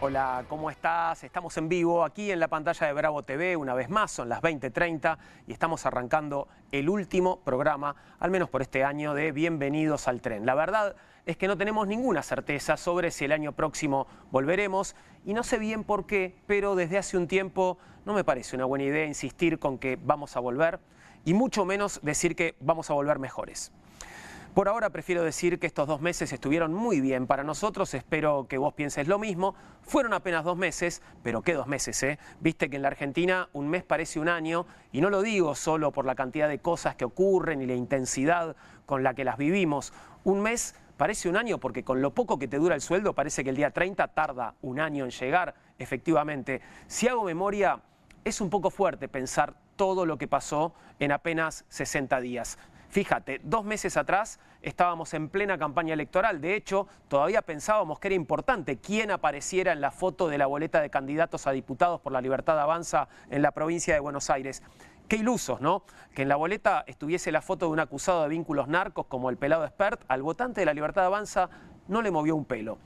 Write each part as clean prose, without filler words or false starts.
Hola, ¿cómo estás? Estamos en vivo aquí en la pantalla de Bravo TV, una vez más, son las 20:30 y estamos arrancando el último programa, al menos por este año, de Bienvenidos al Tren. La verdad es que no tenemos ninguna certeza sobre si el año próximo volveremos y no sé bien por qué, pero desde hace un tiempo no me parece una buena idea insistir con que vamos a volver y mucho menos decir que vamos a volver mejores. Por ahora prefiero decir que estos 2 meses estuvieron muy bien para nosotros, espero que vos pienses lo mismo. Fueron apenas 2 meses, pero ¿qué 2 meses, eh? Viste que en la Argentina un mes parece un año, y no lo digo solo por la cantidad de cosas que ocurren y la intensidad con la que las vivimos. Un mes parece un año porque con lo poco que te dura el sueldo parece que el día 30 tarda un año en llegar, efectivamente. Si hago memoria, es un poco fuerte pensar todo lo que pasó en apenas 60 días. Fíjate, 2 meses atrás estábamos en plena campaña electoral. De hecho, todavía pensábamos que era importante quién apareciera en la foto de la boleta de candidatos a diputados por La Libertad Avanza en la provincia de Buenos Aires. Qué ilusos, ¿no? Que en la boleta estuviese la foto de un acusado de vínculos narcos como el pelado Espert. Al votante de La Libertad Avanza no le movió un pelo.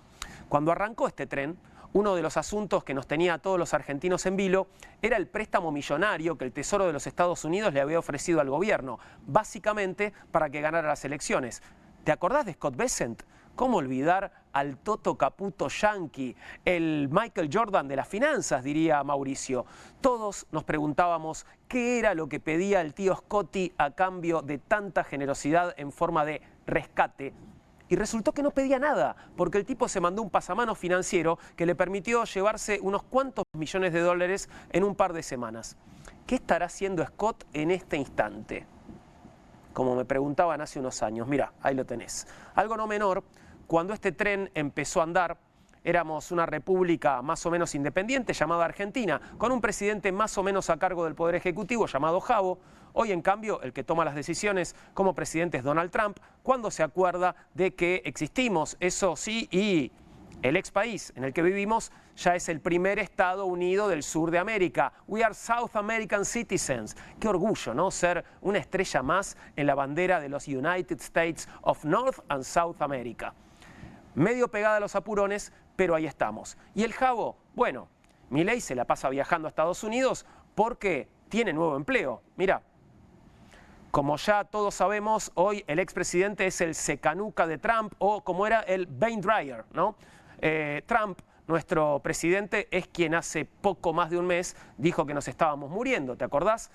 Cuando arrancó este tren, uno de los asuntos que nos tenía a todos los argentinos en vilo era el préstamo millonario que el Tesoro de los Estados Unidos le había ofrecido al gobierno, básicamente para que ganara las elecciones. ¿Te acordás de Scott Bessent? ¿Cómo olvidar al Toto Caputo Yankee, el Michael Jordan de las finanzas, diría Mauricio? Todos nos preguntábamos qué era lo que pedía el tío Scotty a cambio de tanta generosidad en forma de rescate. Y resultó que no pedía nada, porque el tipo se mandó un pasamanos financiero que le permitió llevarse unos cuantos millones de dólares en un par de semanas. ¿Qué estará haciendo Scott en este instante? Como me preguntaban hace unos años. Mira, ahí lo tenés. Algo no menor, cuando este tren empezó a andar, éramos una república más o menos independiente llamada Argentina, con un presidente más o menos a cargo del Poder Ejecutivo llamado Jabo. Hoy, en cambio, el que toma las decisiones como presidente es Donald Trump, cuando se acuerda de que existimos, eso sí, y el ex país en el que vivimos ya es el primer Estado unido del sur de América. We are South American citizens. Qué orgullo, ¿no? Ser una estrella más en la bandera de los United States of North and South America. Medio pegada a los apurones, pero ahí estamos. Y el Jabo, bueno, Milei se la pasa viajando a Estados Unidos porque tiene nuevo empleo. Mira, como ya todos sabemos, hoy el expresidente es el secanuca de Trump, o como era el Vein Dryer, ¿no? Trump, nuestro presidente, es quien hace poco más de un mes dijo que nos estábamos muriendo, ¿te acordás?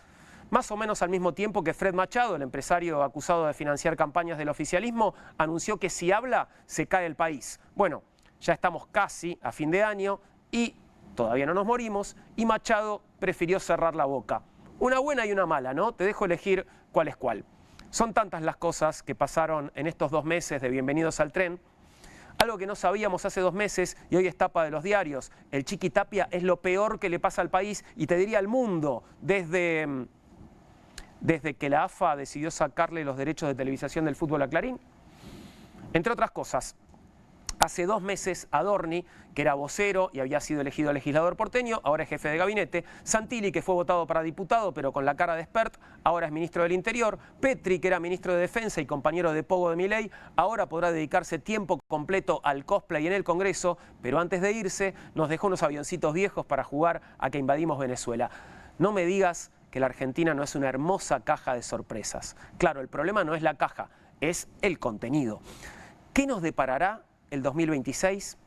Más o menos al mismo tiempo que Fred Machado, el empresario acusado de financiar campañas del oficialismo, anunció que si habla, se cae el país. Bueno, ya estamos casi a fin de año y todavía no nos morimos, y Machado prefirió cerrar la boca. Una buena y una mala, ¿no? Te dejo elegir cuál es cuál. Son tantas las cosas que pasaron en estos 2 meses de Bienvenidos al Tren. Algo que no sabíamos hace 2 meses y hoy es tapa de los diarios. El Chiqui Tapia es lo peor que le pasa al país y te diría al mundo desde que la AFA decidió sacarle los derechos de televisación del fútbol a Clarín. Entre otras cosas, hace 2 meses Adorni, que era vocero y había sido elegido legislador porteño, ahora es jefe de gabinete. Santilli, que fue votado para diputado pero con la cara de Espert, ahora es ministro del Interior. Petri, que era ministro de Defensa y compañero de pogo de Milei, ahora podrá dedicarse tiempo completo al cosplay en el Congreso, pero antes de irse nos dejó unos avioncitos viejos para jugar a que invadimos Venezuela. No me digas que la Argentina no es una hermosa caja de sorpresas. Claro, el problema no es la caja, es el contenido. ¿Qué nos deparará el 2026?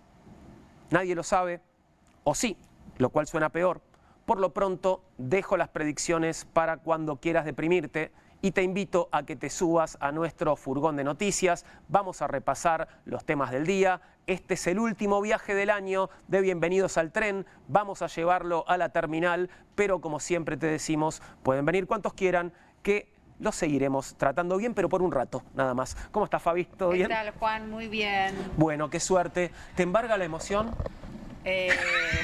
Nadie lo sabe, o sí, lo cual suena peor. Por lo pronto, dejo las predicciones para cuando quieras deprimirte y te invito a que te subas a nuestro furgón de noticias. Vamos a repasar los temas del día. Este es el último viaje del año de Bienvenidos al Tren. Vamos a llevarlo a la terminal, pero como siempre te decimos, pueden venir cuantos quieran, que los seguiremos tratando bien, pero por un rato, nada más. ¿Cómo estás, Fabi? ¿Todo bien? ¿Qué tal, Juan? Muy bien. Bueno, qué suerte. ¿Te embarga la emoción?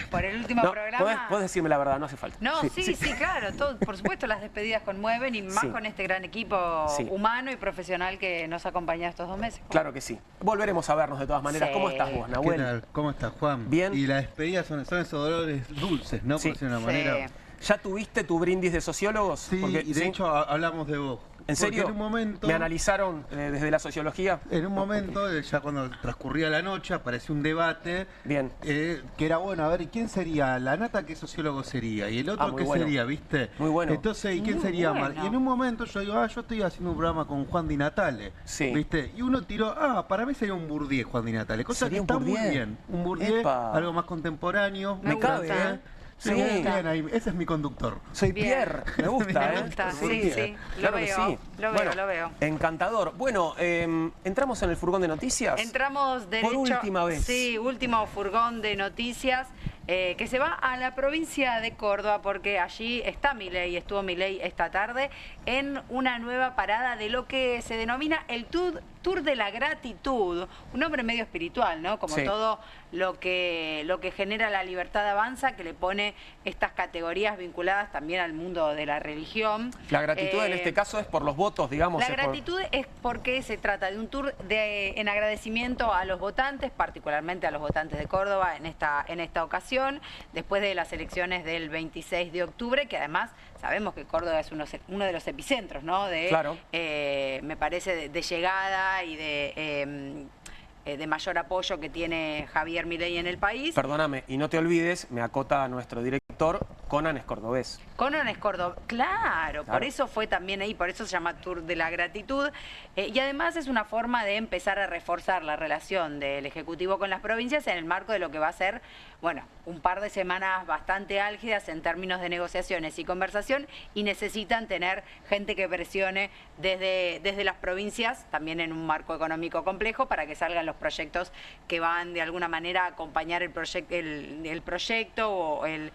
Por el último programa. Podés decirme la verdad, no hace falta. No, sí, claro. Por supuesto, las despedidas conmueven y más con este gran equipo humano y profesional que nos ha acompañado estos 2 meses. Juan. Claro que sí. Volveremos a vernos de todas maneras. Sí. ¿Cómo estás vos, Nahuel? ¿Qué tal? ¿Cómo estás, Juan? Bien. Y las despedidas son esos dolores dulces, ¿no? Por decirlo de una manera. ¿Ya tuviste tu brindis de sociólogos? Sí, y de hecho hablamos de vos. ¿En serio? En un momento, ¿Me analizaron desde la sociología? En un momento, ya cuando transcurría la noche, apareció un debate. Bien. Que era bueno, a ver, ¿quién sería? La Nata, ¿qué sociólogo sería? Y el otro, ¿qué sería? ¿Viste? Muy bueno. Entonces, ¿y quién sería más? Y en un momento yo digo, yo estoy haciendo un programa con Juan Di Natale. Sí. ¿Viste? Y uno tiró, para mí sería un Bourdieu, Juan Di Natale. Cosa que está muy bien. Un Bourdieu, algo más contemporáneo. Me cabe, ¿eh? Sí, bien ahí. Ese es mi conductor. Soy Pierre, me gusta, Me gusta, sí, sí, claro que sí. Lo veo. Encantador. Bueno, ¿entramos en el furgón de noticias? Entramos derecho. Por última vez. Sí, último furgón de noticias. Que se va a la provincia de Córdoba porque allí está Milei, estuvo Milei esta tarde en una nueva parada de lo que se denomina el Tour de la Gratitud, un hombre medio espiritual, ¿no? Como todo lo que genera la Libertad Avanza, que le pone estas categorías vinculadas también al mundo de la religión. La gratitud en este caso es por los votos, digamos. La gratitud es porque se trata de un tour en agradecimiento a los votantes, particularmente a los votantes de Córdoba en esta ocasión, después de las elecciones del 26 de octubre, que además sabemos que Córdoba es uno de los epicentros, ¿no? Me parece, de llegada y de mayor apoyo que tiene Javier Milei en el país. Perdóname, y no te olvides, me acota nuestro director, Conan es cordobés. Conan es cordobés, claro, por eso fue también ahí, por eso se llama Tour de la Gratitud. Y además es una forma de empezar a reforzar la relación del Ejecutivo con las provincias en el marco de lo que va a ser, bueno, un par de semanas bastante álgidas en términos de negociaciones y conversación, y necesitan tener gente que presione desde las provincias, también en un marco económico complejo, para que salgan los proyectos que van de alguna manera a acompañar el proyecto o el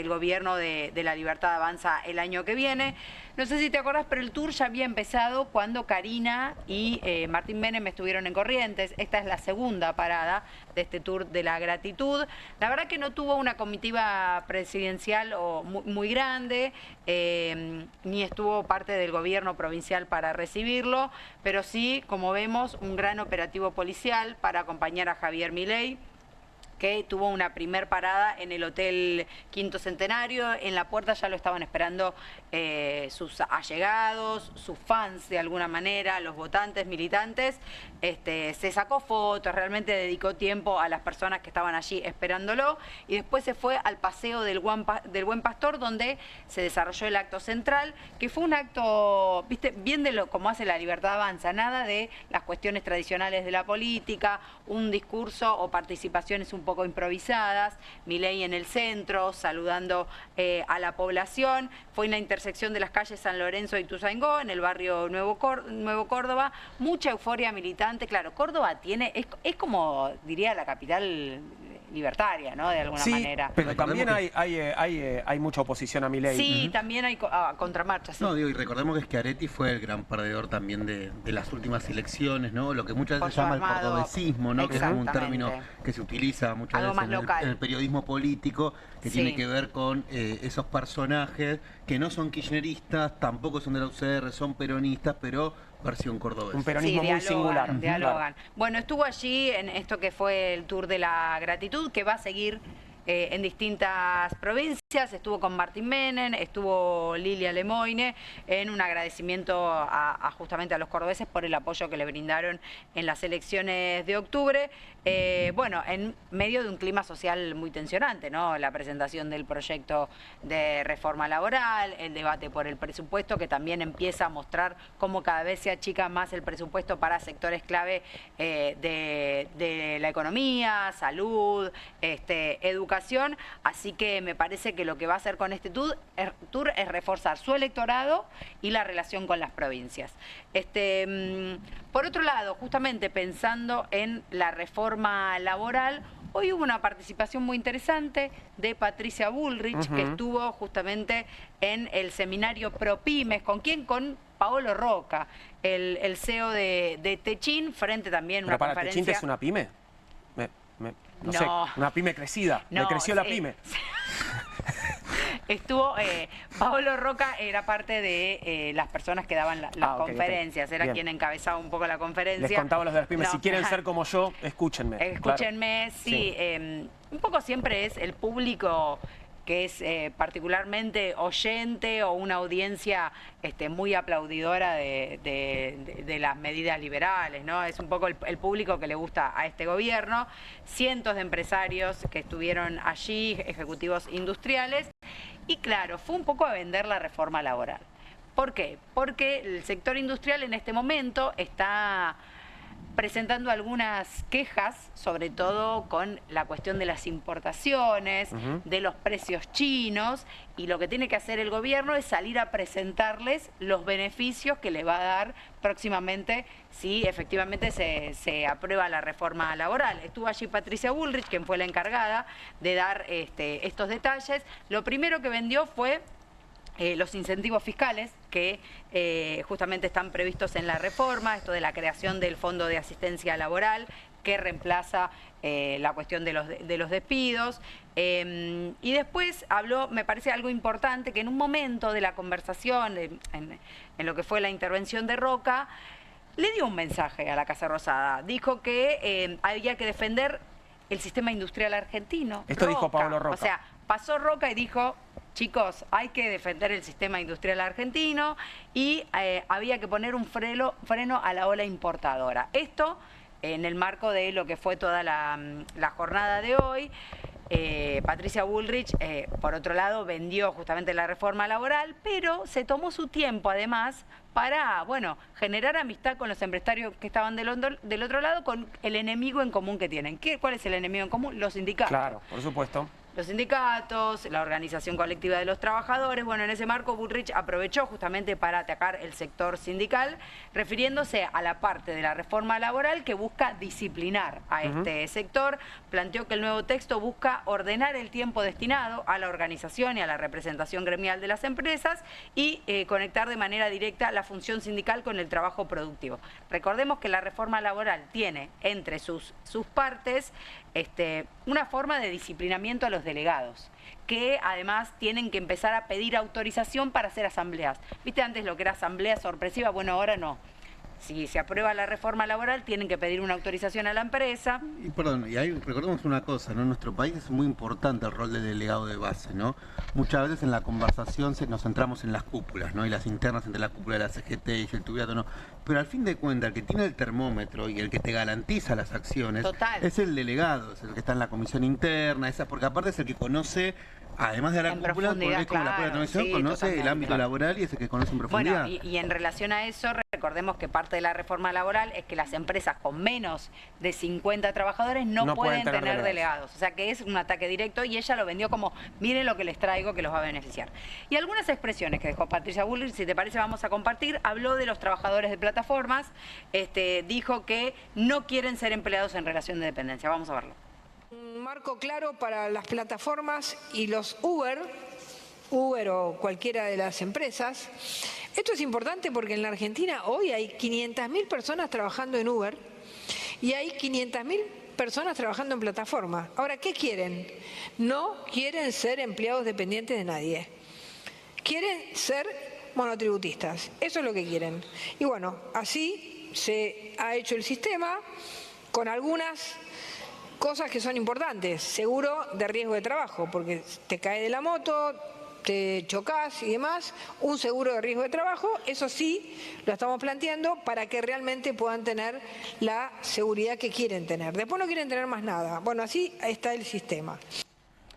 gobierno de la Libertad Avanza el año que viene. No sé si te acordás, pero el tour ya había empezado cuando Karina y Martín Menem estuvieron en Corrientes. Esta es la segunda parada de este Tour de la Gratitud. La verdad que no tuvo una comitiva presidencial muy grande, ni estuvo parte del gobierno provincial para recibirlo, pero sí, como vemos, un gran operativo policial para acompañar a Javier Milei, que tuvo una primer parada en el Hotel Quinto Centenario. En la puerta ya lo estaban esperando sus allegados, sus fans de alguna manera, los votantes, militantes. Se sacó fotos, realmente dedicó tiempo a las personas que estaban allí esperándolo, y después se fue al Paseo del Buen Pastor, donde se desarrolló el acto central, que fue un acto, viste, bien como hace la Libertad Avanza, nada de las cuestiones tradicionales de la política, un discurso o participaciones un poco improvisadas, Milei en el centro, saludando a la población. Fue en la intersección de las calles San Lorenzo y Ituzaingó, en el barrio Nuevo Córdoba, mucha euforia militante. Claro, Córdoba es como, diría, la capital libertaria, ¿no? De alguna manera. Pero también hay mucha oposición a Milei. Sí, también hay contramarchas. Sí. No, digo, y recordemos que Schiaretti fue el gran perdedor también de las últimas elecciones, ¿no? Lo que muchas veces se llama el cordobesismo, ¿no? Que es como un término que se utiliza muchas veces en el periodismo político, que tiene que ver con esos personajes que no son kirchneristas, tampoco son de la UCR, son peronistas, pero versión cordobesa. Un peronismo muy singular. Dialogan. Bueno, estuvo allí en esto que fue el Tour de la Gratitud, que va a seguir en distintas provincias. Estuvo con Martín Menem, estuvo Lilia Lemoine, en un agradecimiento justamente a los cordobeses por el apoyo que le brindaron en las elecciones de octubre. Bueno, en medio de un clima social muy tensionante, ¿no? La presentación del proyecto de reforma laboral, el debate por el presupuesto, que también empieza a mostrar cómo cada vez se achica más el presupuesto para sectores clave de la economía, salud, educación. Así que me parece que lo que va a hacer con este tour es reforzar su electorado y la relación con las provincias. Por otro lado, justamente pensando en la reforma laboral, hoy hubo una participación muy interesante de Patricia Bullrich, que estuvo justamente en el seminario ProPymes. ¿Con quién? Con Paolo Roca, el CEO de Techin, frente también a una conferencia. ¿Techin es una pyme? No sé, una pyme crecida, le creció la pyme. Estuvo, Paolo Roca era parte de las personas que daban las conferencias, era quien encabezaba un poco la conferencia. Les contaba los de las pymes, si quieren ser como yo, escúchenme. Escúchenme, claro. Sí. Un poco siempre es el público que es particularmente oyente o una audiencia muy aplaudidora de las medidas liberales, ¿no? Es un poco el público que le gusta a este gobierno. Cientos de empresarios que estuvieron allí, ejecutivos industriales, y claro, fue un poco a vender la reforma laboral. ¿Por qué? Porque el sector industrial en este momento está presentando algunas quejas, sobre todo con la cuestión de las importaciones, de los precios chinos, y lo que tiene que hacer el gobierno es salir a presentarles los beneficios que le va a dar próximamente si efectivamente se aprueba la reforma laboral. Estuvo allí Patricia Bullrich, quien fue la encargada de dar estos detalles. Lo primero que vendió fue los incentivos fiscales que justamente están previstos en la reforma, esto de la creación del Fondo de Asistencia Laboral, que reemplaza la cuestión de los despidos. Y después habló, me parece algo importante, que en un momento de la conversación, en lo que fue la intervención de Roca, le dio un mensaje a la Casa Rosada. Dijo que había que defender el sistema industrial argentino. Esto dijo Pablo Roca. O sea, pasó Roca y dijo: chicos, hay que defender el sistema industrial argentino y había que poner un freno a la ola importadora. Esto en el marco de lo que fue toda la jornada de hoy. Patricia Bullrich, por otro lado, vendió justamente la reforma laboral, pero se tomó su tiempo además para, bueno, generar amistad con los empresarios que estaban del otro lado, con el enemigo en común que tienen. ¿Cuál es el enemigo en común? Los sindicatos. Claro, por supuesto. Los sindicatos, la organización colectiva de los trabajadores. Bueno, en ese marco Bullrich aprovechó justamente para atacar el sector sindical, refiriéndose a la parte de la reforma laboral que busca disciplinar a este sector. Planteó que el nuevo texto busca ordenar el tiempo destinado a la organización y a la representación gremial de las empresas y conectar de manera directa la función sindical con el trabajo productivo. Recordemos que la reforma laboral tiene entre sus partes una forma de disciplinamiento a los delegados, que además tienen que empezar a pedir autorización para hacer asambleas. ¿Viste antes lo que era asamblea sorpresiva? Bueno, ahora no. Si se aprueba la reforma laboral, tienen que pedir una autorización a la empresa. Y perdón, y ahí recordemos una cosa, ¿no? En nuestro país es muy importante el rol del delegado de base, ¿no? Muchas veces en la conversación nos centramos en las cúpulas, ¿no? Y las internas entre la cúpula de la CGT y el Tubiato, ¿no? Pero al fin de cuentas, el que tiene el termómetro y el que te garantiza las acciones es el delegado, es el que está en la comisión interna, porque aparte es el que conoce, además de la cúpula, porque es como la propia comisión, conoce el ámbito laboral y es el que conoce en profundidad. Bueno, y en relación a eso, recordemos que parte de la reforma laboral es que las empresas con menos de 50 trabajadores no pueden tener delegados. O sea que es un ataque directo y ella lo vendió como: miren lo que les traigo que los va a beneficiar. Y algunas expresiones que dejó Patricia Bullrich, si te parece vamos a compartir. Habló de los trabajadores de plataformas, dijo que no quieren ser empleados en relación de dependencia. Vamos a verlo. Un marco claro para las plataformas y los Uber o cualquiera de las empresas. Esto es importante porque en la Argentina hoy hay 500.000 personas trabajando en Uber y hay 500.000 personas trabajando en plataforma. Ahora, ¿qué quieren? No quieren ser empleados dependientes de nadie. Quieren ser monotributistas. Eso es lo que quieren. Y bueno, así se ha hecho el sistema con algunas cosas que son importantes. Seguro de riesgo de trabajo, porque te cae de la moto, te chocas y demás, un seguro de riesgo de trabajo, eso sí lo estamos planteando para que realmente puedan tener la seguridad que quieren tener. Después no quieren tener más nada. Bueno, así está el sistema.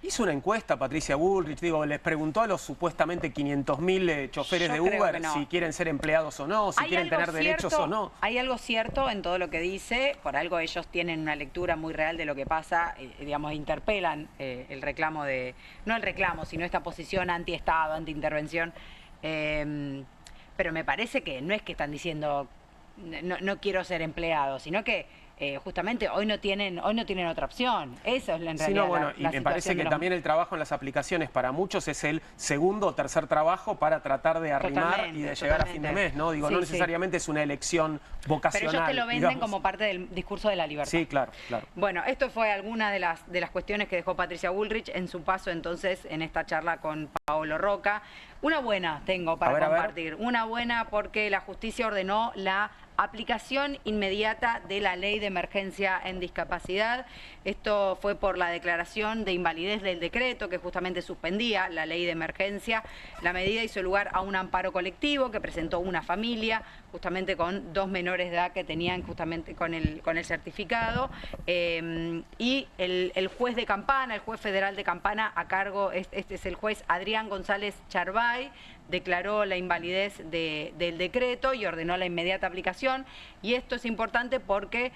Hizo una encuesta Patricia Bullrich, les preguntó a los supuestamente 500.000 choferes de Uber si quieren ser empleados o no, si quieren tener derechos o no. Hay algo cierto en todo lo que dice, por algo ellos tienen una lectura muy real de lo que pasa, digamos, interpelan el reclamo no el reclamo, sino esta posición anti-Estado, anti-intervención, pero me parece que no es que están diciendo no quiero ser empleado, sino que justamente hoy no tienen otra opción. Eso es en realidad. Sí, no, bueno, y me parece que también el trabajo en las aplicaciones para muchos es el segundo o tercer trabajo para tratar de arrimar y de llegar a fin de mes, ¿no? Digo, no necesariamente es una elección vocacional. Pero ellos te lo venden como parte del discurso de la libertad. Sí, claro, claro. Bueno, esto fue alguna de las cuestiones que dejó Patricia Bullrich en su paso entonces en esta charla con Paolo Roca. Una buena tengo para compartir. Una buena porque la justicia ordenó la aplicación inmediata de la Ley de Emergencia en Discapacidad. Esto fue por la declaración de invalidez del decreto que justamente suspendía la Ley de Emergencia. La medida hizo lugar a un amparo colectivo que presentó una familia, justamente con 2 menores de edad que tenían justamente con el certificado. Y el juez de Campana, el juez federal de Campana, a cargo, este es el juez Adrián González Charbay, declaró la invalidez del decreto y ordenó la inmediata aplicación. Y esto es importante porque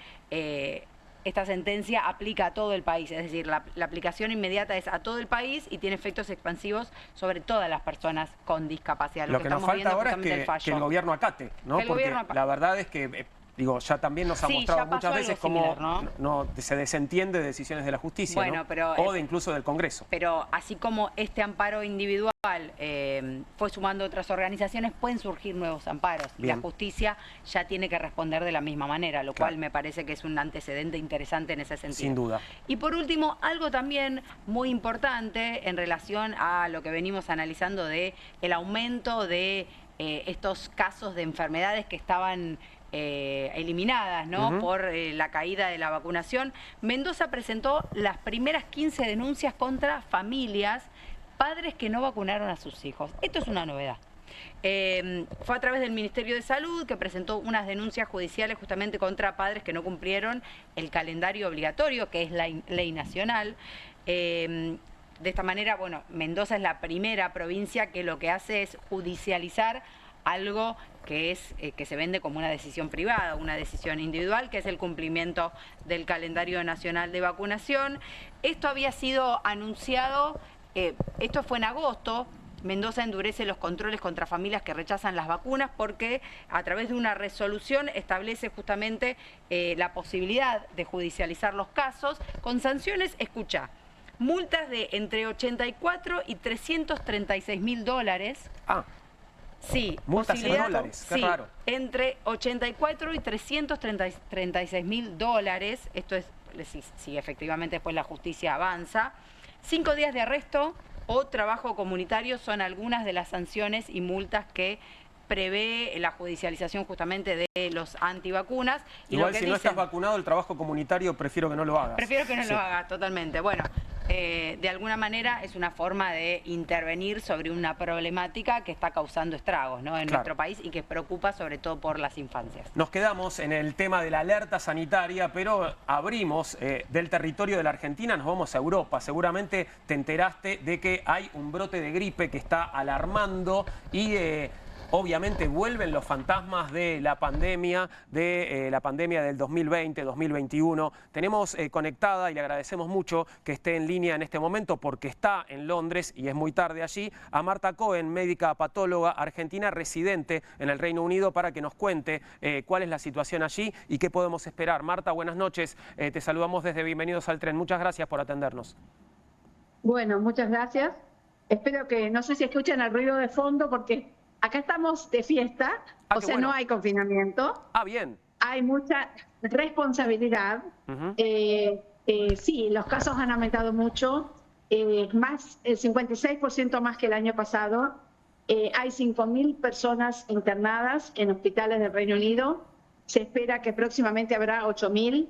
esta sentencia aplica a todo el país, es decir, la aplicación inmediata es a todo el país y tiene efectos expansivos sobre todas las personas con discapacidad. Lo que nos falta ahora es que el gobierno acate, ¿no? Porque la verdad es que... Digo, ya también nos ha mostrado muchas veces cómo no se desentiende de decisiones de la justicia, bueno, ¿no? Pero o de incluso del Congreso. Pero así como este amparo individual fue sumando otras organizaciones, pueden surgir nuevos amparos. Bien. La justicia ya tiene que responder de la misma manera, lo cual me parece que es un antecedente interesante en ese sentido. Sin duda. Y por último, algo también muy importante en relación a lo que venimos analizando de el aumento de estos casos de enfermedades que estaban eliminadas, ¿no? Por la caída de la vacunación. Mendoza presentó las primeras 15 denuncias contra familias, padres que no vacunaron a sus hijos. Esto es una novedad. Fue a través del Ministerio de Salud que presentó unas denuncias judiciales justamente contra padres que no cumplieron el calendario obligatorio, que es la ley nacional. De esta manera, bueno, Mendoza es la primera provincia que lo que hace es judicializar algo que se vende como una decisión privada, una decisión individual, que es el cumplimiento del calendario nacional de vacunación. Esto había sido anunciado, esto fue en agosto. Mendoza endurece los controles contra familias que rechazan las vacunas porque a través de una resolución establece justamente la posibilidad de judicializar los casos con sanciones, escucha, multas de entre 84 y 336 mil dólares. Sí, multas en dólares, qué raro. Entre 84 y 336 mil dólares, esto es si efectivamente después la justicia avanza. 5 días de arresto o trabajo comunitario son algunas de las sanciones y multas que prevé la judicialización justamente de los antivacunas. Igual si no estás vacunado, el trabajo comunitario prefiero que no lo hagas. Prefiero que no lo hagas, totalmente. Bueno, de alguna manera es una forma de intervenir sobre una problemática que está causando estragos, ¿no? En nuestro país y que preocupa sobre todo por las infancias. Nos quedamos en el tema de la alerta sanitaria, pero abrimos del territorio de la Argentina, nos vamos a Europa. Seguramente te enteraste de que hay un brote de gripe que está alarmando y... obviamente vuelven los fantasmas de la pandemia del 2020-2021. Tenemos conectada, y le agradecemos mucho que esté en línea en este momento porque está en Londres y es muy tarde allí, a Marta Cohen, médica patóloga argentina residente en el Reino Unido, para que nos cuente cuál es la situación allí y qué podemos esperar. Marta, buenas noches. Te saludamos desde Bienvenidos al Tren. Muchas gracias por atendernos. Bueno, muchas gracias. Espero que, no sé si escuchan el ruido de fondo porque... acá estamos de fiesta, o sea, no hay confinamiento. Bien. Hay mucha responsabilidad. Sí, los casos han aumentado mucho, más el 56% más que el año pasado. Hay 5.000 personas internadas en hospitales del Reino Unido. Se espera que próximamente habrá 8.000.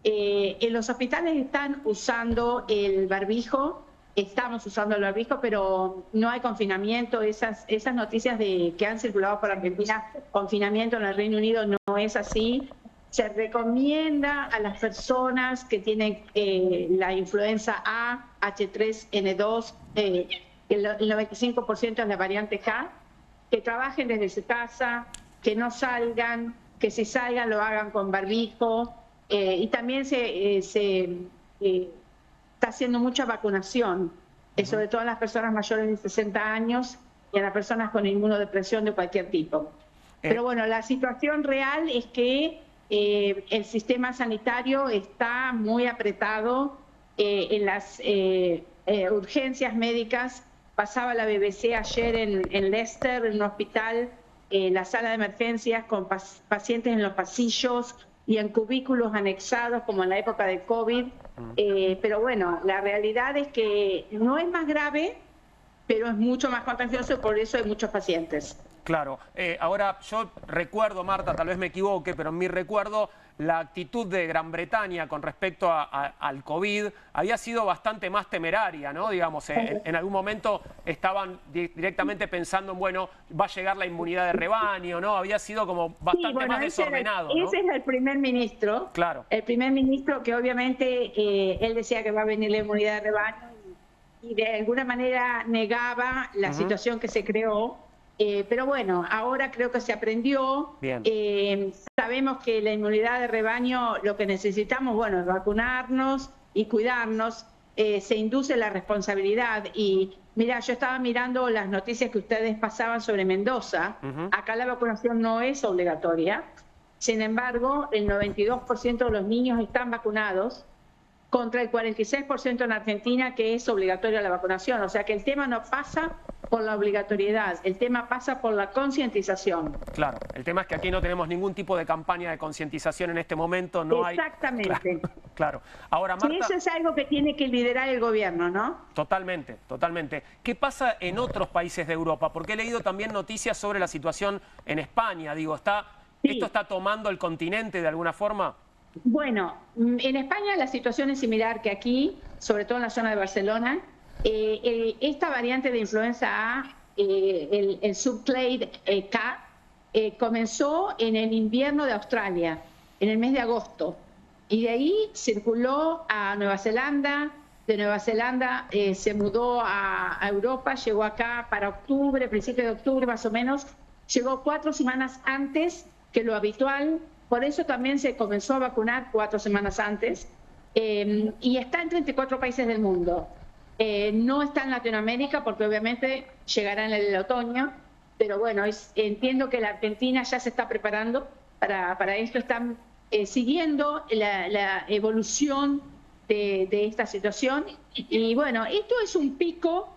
En los hospitales están usando el barbijo. Estamos usando el barbijo, pero no hay confinamiento. Esas noticias que han circulado por Argentina, confinamiento en el Reino Unido, no es así. Se recomienda a las personas que tienen la influenza A, H3N2, el 95% es la variante K, que trabajen desde su casa, que no salgan, que si salgan lo hagan con barbijo. Y también está haciendo mucha vacunación, sobre todo a las personas mayores de 60 años y a las personas con inmunodepresión de cualquier tipo. Pero bueno, la situación real es que el sistema sanitario está muy apretado. En las urgencias médicas, pasaba la BBC ayer en Leicester, en un hospital, en la sala de emergencias con pacientes en los pasillos y en cubículos anexados como en la época del COVID. Pero bueno, la realidad es que no es más grave, pero es mucho más contagioso y por eso hay muchos pacientes. Claro. Ahora, yo recuerdo, Marta, tal vez me equivoque, pero en mi recuerdo, la actitud de Gran Bretaña con respecto al COVID había sido bastante más temeraria, ¿no? Digamos, en algún momento estaban directamente pensando en, bueno, va a llegar la inmunidad de rebaño, ¿no? Había sido como bastante más desordenado, ¿no? Ese es el primer ministro. Claro. El primer ministro que obviamente él decía que va a venir la inmunidad de rebaño y de alguna manera negaba la situación que se creó. Pero bueno, ahora creo que se aprendió. Sabemos que la inmunidad de rebaño, lo que necesitamos, bueno, es vacunarnos y cuidarnos. Se induce la responsabilidad. Y mira, yo estaba mirando las noticias que ustedes pasaban sobre Mendoza. Acá la vacunación no es obligatoria. Sin embargo, el 92% de los niños están vacunados, contra el 46% en Argentina, que es obligatoria la vacunación. O sea que el tema no pasa por la obligatoriedad, el tema pasa por la concientización. Claro, el tema es que aquí no tenemos ningún tipo de campaña de concientización en este momento. No Exactamente. Hay... Claro. Ahora, Marta... Sí, eso es algo que tiene que liderar el gobierno, ¿no? Totalmente, totalmente. ¿Qué pasa en otros países de Europa? Porque he leído también noticias sobre la situación en España. Digo, ¿esto está tomando el continente de alguna forma? Bueno, en España la situación es similar que aquí, sobre todo en la zona de Barcelona. Esta variante de influenza A, el subclade K, comenzó en el invierno de Australia, en el mes de agosto, y de ahí circuló a Nueva Zelanda. De Nueva Zelanda se mudó a Europa, llegó acá para octubre, principio de octubre más o menos, llegó 4 semanas antes que lo habitual. Por eso también se comenzó a vacunar 4 semanas antes, y está en 34 países del mundo. No está en Latinoamérica porque obviamente llegará en el otoño, pero bueno, entiendo que la Argentina ya se está preparando para esto. Están siguiendo la evolución de esta situación, y bueno, esto es un pico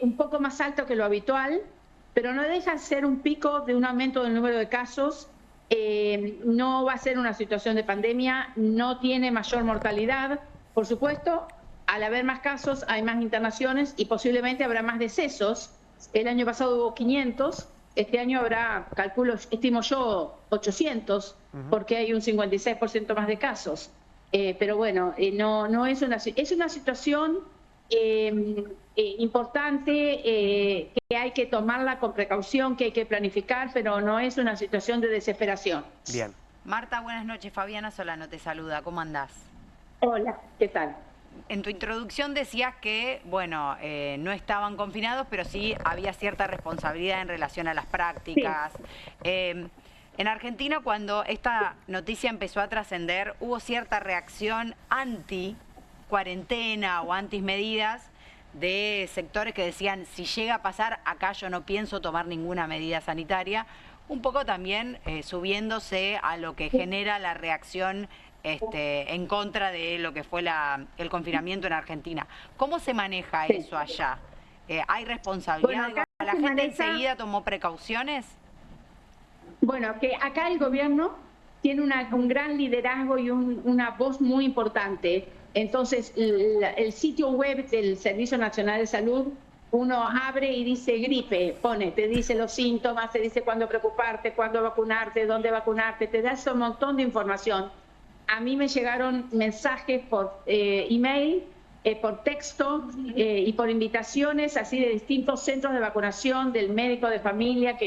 un poco más alto que lo habitual, pero no deja de ser un pico de un aumento del número de casos. No va a ser una situación de pandemia, no tiene mayor mortalidad. Por supuesto, al haber más casos hay más internaciones y posiblemente habrá más decesos. El año pasado hubo 500, este año habrá, estimo yo, 800, porque hay un 56% más de casos. Pero bueno, no es una situación importante, que hay que tomarla con precaución, que hay que planificar, pero no es una situación de desesperación. Bien. Marta, buenas noches. Fabiana Solano te saluda. ¿Cómo andás? Hola, ¿qué tal? En tu introducción decías que, bueno, no estaban confinados, pero sí había cierta responsabilidad en relación a las prácticas. Sí. En Argentina, cuando esta noticia empezó a trascender, hubo cierta reacción anti-cuarentena o anti-medidas de sectores que decían, si llega a pasar, acá yo no pienso tomar ninguna medida sanitaria, un poco también subiéndose a lo que genera la reacción en contra de lo que fue el confinamiento en Argentina. ¿Cómo se maneja eso allá? ¿Hay responsabilidad? Bueno, ¿La gente enseguida tomó precauciones? Bueno, que acá el gobierno tiene un gran liderazgo y una voz muy importante. Entonces, el sitio web del Servicio Nacional de Salud, uno abre y dice gripe, te dice los síntomas, te dice cuándo preocuparte, cuándo vacunarte, dónde vacunarte, te da un montón de información. A mí me llegaron mensajes por email, por texto y por invitaciones así de distintos centros de vacunación, del médico de familia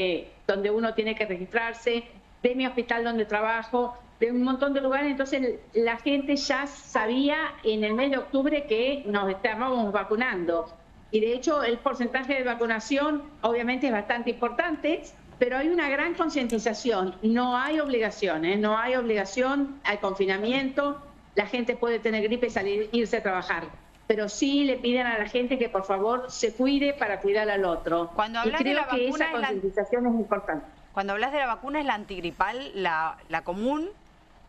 donde uno tiene que registrarse, de mi hospital donde trabajo, de un montón de lugares. Entonces la gente ya sabía en el mes de octubre que nos estábamos vacunando, y de hecho el porcentaje de vacunación obviamente es bastante importante, pero hay una gran concientización. No hay obligaciones, no hay obligación al confinamiento. La gente puede tener gripe y irse a trabajar, pero sí le piden a la gente que por favor se cuide para cuidar al otro. Cuando hablas de la vacuna, esa concientización es importante. Cuando hablas de la vacuna, ¿es la antigripal la común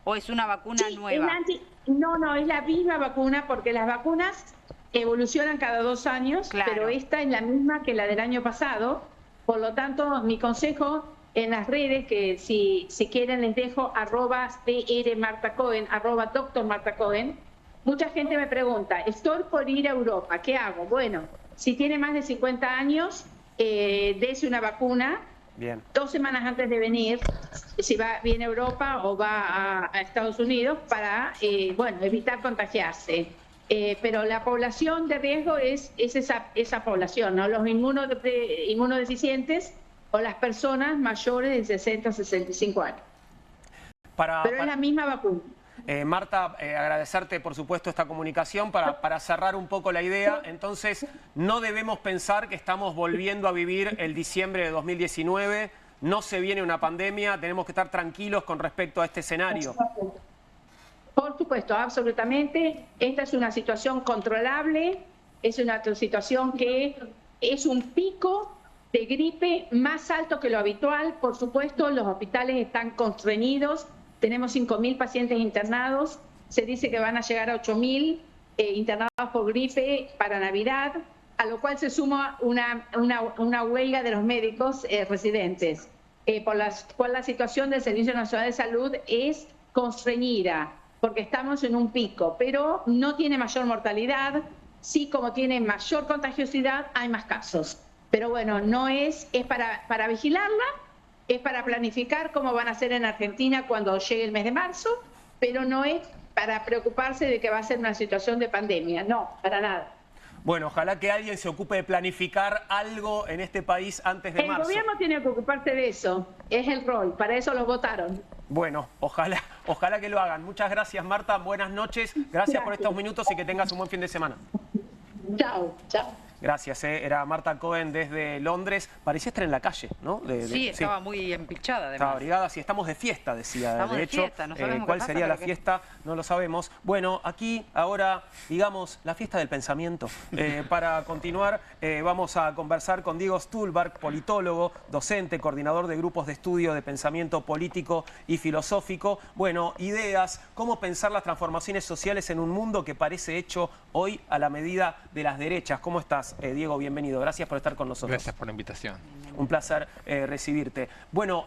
o es una vacuna nueva? No, es la misma vacuna, porque las vacunas evolucionan cada 2 años, claro, pero esta es la misma que la del año pasado. Por lo tanto, mi consejo en las redes, que si quieren les dejo @drmartacohen, @drmartacohen. Mucha gente me pregunta, estoy por ir a Europa, ¿qué hago? Bueno, si tiene más de 50 años, dése una vacuna. Bien. 2 semanas antes de venir, si viene a Europa o va a Estados Unidos para, bueno, evitar contagiarse. Pero la población de riesgo es esa población, ¿no? Los inmunodeficientes o las personas mayores de 60 a 65 años. Pero es la misma vacuna. Marta, agradecerte por supuesto esta comunicación para cerrar un poco la idea. Entonces, no debemos pensar que estamos volviendo a vivir el diciembre de 2019, no se viene una pandemia, tenemos que estar tranquilos con respecto a este escenario. Por supuesto, absolutamente. Esta es una situación controlable, es una situación que es un pico de gripe más alto que lo habitual. Por supuesto, los hospitales están constreñidos. Tenemos 5.000 pacientes internados, se dice que van a llegar a 8.000 internados por gripe para Navidad, a lo cual se suma una huelga de los médicos residentes, por la cual la situación del Servicio Nacional de Salud es constreñida, porque estamos en un pico, pero no tiene mayor mortalidad, sí como tiene mayor contagiosidad hay más casos. Pero bueno, no es para vigilarla. Es para planificar cómo van a ser en Argentina cuando llegue el mes de marzo, pero no es para preocuparse de que va a ser una situación de pandemia, no, para nada. Bueno, ojalá que alguien se ocupe de planificar algo en este país antes de marzo. El gobierno tiene que ocuparse de eso, es el rol, para eso los votaron. Bueno, ojalá que lo hagan. Muchas gracias, Marta, buenas noches, gracias por estos minutos y que tengas un buen fin de semana. Chao, chao. Gracias, era Marta Cohen desde Londres. Parecía estar en la calle, ¿no? Sí, estaba muy empichada además. Estaba abrigada, sí, estamos de fiesta, decía. Estamos de hecho, fiesta, no sabemos ¿cuál qué sería pasa, la fiesta? No lo sabemos. Bueno, aquí ahora, digamos, la fiesta del pensamiento. Para continuar, vamos a conversar con Diego Stulbarg, politólogo, docente, coordinador de grupos de estudio de pensamiento político y filosófico. Bueno, ideas, cómo pensar las transformaciones sociales en un mundo que parece hecho hoy a la medida de las derechas. ¿Cómo estás, Diego? Bienvenido. Gracias por estar con nosotros. Gracias por la invitación. Un placer recibirte. Bueno,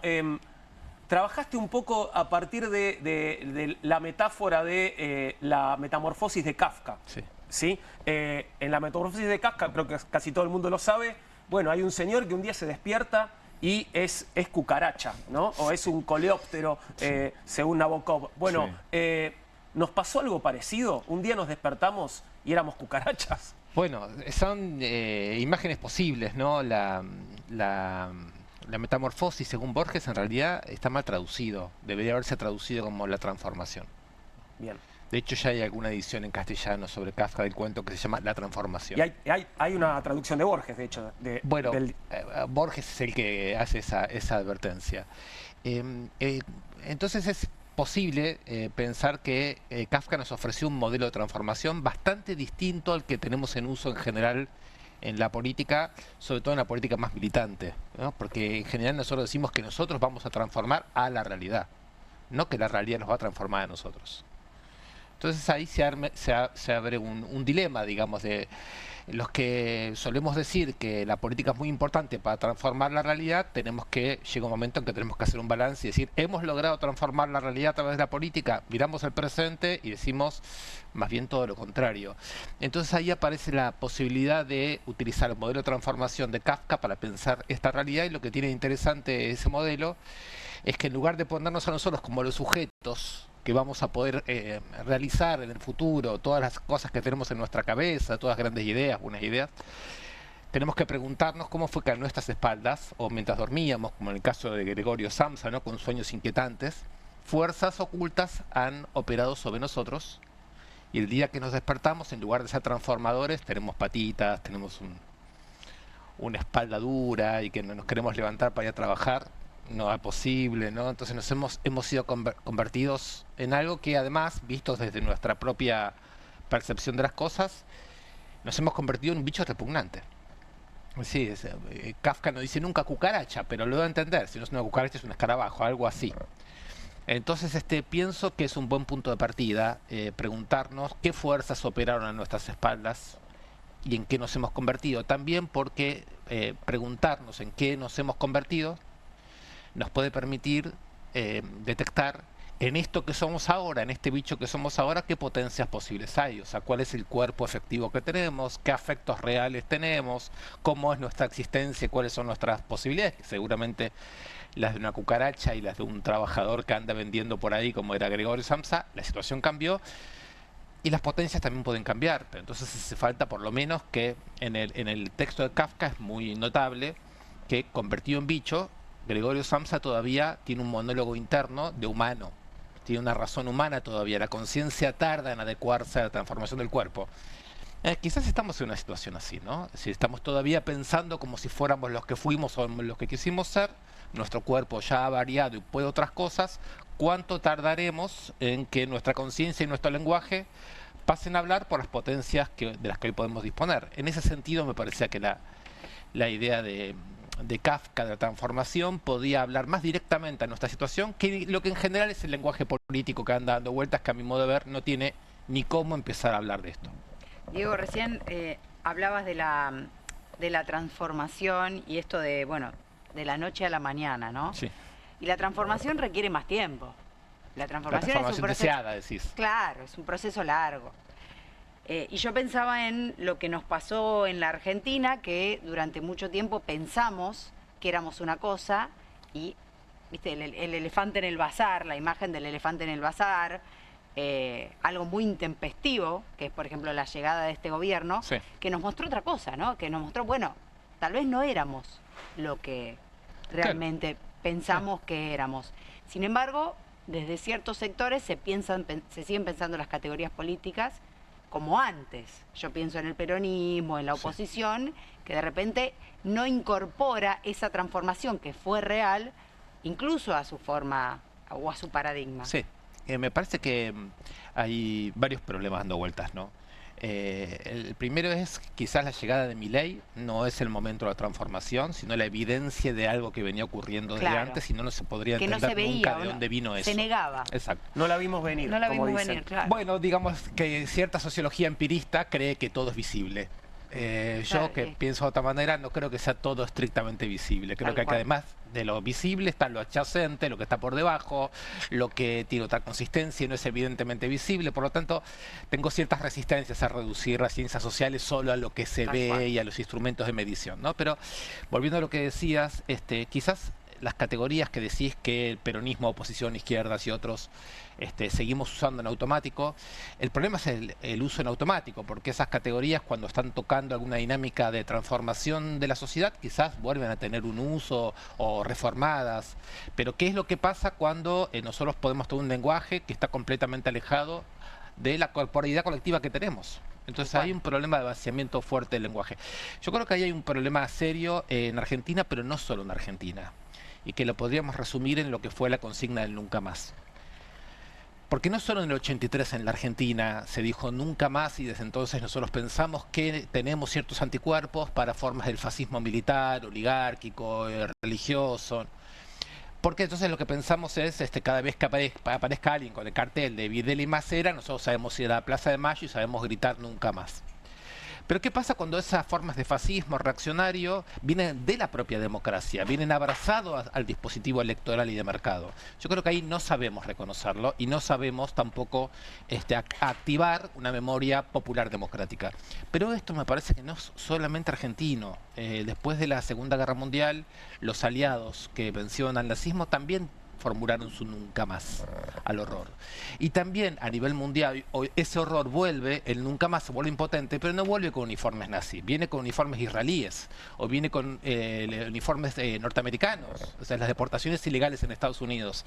trabajaste un poco a partir de la metáfora de la metamorfosis de Kafka. Sí. ¿Sí? En la metamorfosis de Kafka, creo que casi todo el mundo lo sabe, bueno, hay un señor que un día se despierta y es cucaracha, ¿no? O es un coleóptero, según Nabokov. Bueno, sí. ¿Nos pasó algo parecido? Un día nos despertamos y éramos cucarachas. Bueno, son imágenes posibles, ¿no? La metamorfosis, según Borges, en realidad está mal traducido. Debería haberse traducido como la transformación. Bien. De hecho, ya hay alguna edición en castellano sobre Kafka del cuento que se llama La transformación. Y hay una traducción de Borges, de hecho. Bueno, Borges es el que hace esa advertencia. Entonces es posible pensar que Kafka nos ofreció un modelo de transformación bastante distinto al que tenemos en uso en general en la política, sobre todo en la política más militante, ¿no? Porque en general nosotros decimos que nosotros vamos a transformar a la realidad, no que la realidad nos va a transformar a nosotros. Entonces ahí se abre un dilema, digamos, de los que solemos decir que la política es muy importante para transformar la realidad. Llega un momento en que tenemos que hacer un balance y decir, hemos logrado transformar la realidad a través de la política, miramos el presente y decimos más bien todo lo contrario. Entonces ahí aparece la posibilidad de utilizar el modelo de transformación de Kafka para pensar esta realidad, y lo que tiene de interesante ese modelo es que en lugar de ponernos a nosotros como los sujetos que vamos a poder realizar en el futuro, todas las cosas que tenemos en nuestra cabeza, todas grandes ideas, buenas ideas, tenemos que preguntarnos cómo fue que a nuestras espaldas, o mientras dormíamos, como en el caso de Gregorio Samsa, ¿no? Con sueños inquietantes, fuerzas ocultas han operado sobre nosotros, y el día que nos despertamos, en lugar de ser transformadores, tenemos patitas, tenemos una espalda dura y que no nos queremos levantar para ir a trabajar. No es posible, ¿no? Entonces hemos sido convertidos en algo que, además, vistos desde nuestra propia percepción de las cosas, nos hemos convertido en un bicho repugnante. Sí, Kafka no dice nunca cucaracha, pero lo da a entender. Si no es una cucaracha, es un escarabajo, algo así. Entonces pienso que es un buen punto de partida preguntarnos qué fuerzas operaron a nuestras espaldas y en qué nos hemos convertido. También porque preguntarnos en qué nos hemos convertido nos puede permitir detectar en esto que somos ahora, en este bicho que somos ahora, ¿qué potencias posibles hay? O sea, ¿cuál es el cuerpo efectivo que tenemos? ¿Qué afectos reales tenemos? ¿Cómo es nuestra existencia? ¿Cuáles son nuestras posibilidades? Que seguramente las de una cucaracha y las de un trabajador que anda vendiendo por ahí, como era Gregorio Samsa, la situación cambió y las potencias también pueden cambiar. Pero entonces hace falta por lo menos que en el texto de Kafka es muy notable que, convertido en bicho, Gregorio Samsa todavía tiene un monólogo interno de humano. Tiene una razón humana todavía, la conciencia tarda en adecuarse a la transformación del cuerpo. Quizás estamos en una situación así, ¿no? Si estamos todavía pensando como si fuéramos los que fuimos o los que quisimos ser, nuestro cuerpo ya ha variado y puede otras cosas, ¿cuánto tardaremos en que nuestra conciencia y nuestro lenguaje pasen a hablar por las potencias de las que hoy podemos disponer? En ese sentido me parecía que la idea de Kafka, de la transformación, podía hablar más directamente a nuestra situación que lo que en general es el lenguaje político que anda dando vueltas, que a mi modo de ver no tiene ni cómo empezar a hablar de esto. Diego, recién hablabas de la transformación y esto de, bueno, de la noche a la mañana, ¿no? Sí. Y la transformación requiere más tiempo. La transformación es un proceso deseada, decís. Claro, es un proceso largo. Y yo pensaba en lo que nos pasó en la Argentina, que durante mucho tiempo pensamos que éramos una cosa y, viste, el elefante en el bazar, la imagen del elefante en el bazar, algo muy intempestivo, que es, por ejemplo, la llegada de este gobierno, sí, que nos mostró otra cosa, ¿no? Que nos mostró, bueno, tal vez no éramos lo que realmente pensamos que éramos. Sin embargo, desde ciertos sectores se siguen pensando las categorías políticas como antes. Yo pienso en el peronismo, en la oposición, que de repente no incorpora esa transformación que fue real, incluso a su forma o a su paradigma. Sí, me parece que hay varios problemas dando vueltas, ¿no? El primero es quizás la llegada de Milei no es el momento de la transformación, sino la evidencia de algo que venía ocurriendo desde antes y no se podría entender nunca de dónde vino eso. Se negaba. Exacto. No la vimos venir. No la vimos venir, claro. Bueno, digamos que cierta sociología empirista cree que todo es visible. Yo que pienso de otra manera, no creo que sea todo estrictamente visible. Creo que además de lo visible está lo adyacente, lo que está por debajo, lo que tiene otra consistencia y no es evidentemente visible. Por lo tanto, tengo ciertas resistencias a reducir las ciencias sociales solo a lo que se ve y a los instrumentos de medición, ¿no? Pero volviendo a lo que decías, quizás las categorías que decís que el peronismo, oposición, izquierdas y otros seguimos usando en automático, el problema es el uso en automático, porque esas categorías cuando están tocando alguna dinámica de transformación de la sociedad quizás vuelven a tener un uso o reformadas, pero ¿qué es lo que pasa cuando nosotros podemos tener un lenguaje que está completamente alejado de la corporeidad colectiva que tenemos? Entonces hay un problema de vaciamiento fuerte del lenguaje. Yo creo que ahí hay un problema serio en Argentina, pero no solo en Argentina, y que lo podríamos resumir en lo que fue la consigna del nunca más. Porque no solo en el 83 en la Argentina se dijo nunca más y desde entonces nosotros pensamos que tenemos ciertos anticuerpos para formas del fascismo militar, oligárquico, religioso. Porque entonces lo que pensamos es, cada vez que aparezca alguien con el cartel de Videla y Macera, nosotros sabemos ir a la Plaza de Mayo y sabemos gritar nunca más. Pero ¿qué pasa cuando esas formas de fascismo reaccionario vienen de la propia democracia, vienen abrazados al dispositivo electoral y de mercado? Yo creo que ahí no sabemos reconocerlo y no sabemos tampoco activar una memoria popular democrática. Pero esto me parece que no es solamente argentino. Después de la Segunda Guerra Mundial, los aliados que vencieron al nazismo también formularon su nunca más al horror. Y también a nivel mundial ese horror vuelve, el nunca más se vuelve impotente, pero no vuelve con uniformes nazis, viene con uniformes israelíes o viene con uniformes norteamericanos, o sea, las deportaciones ilegales en Estados Unidos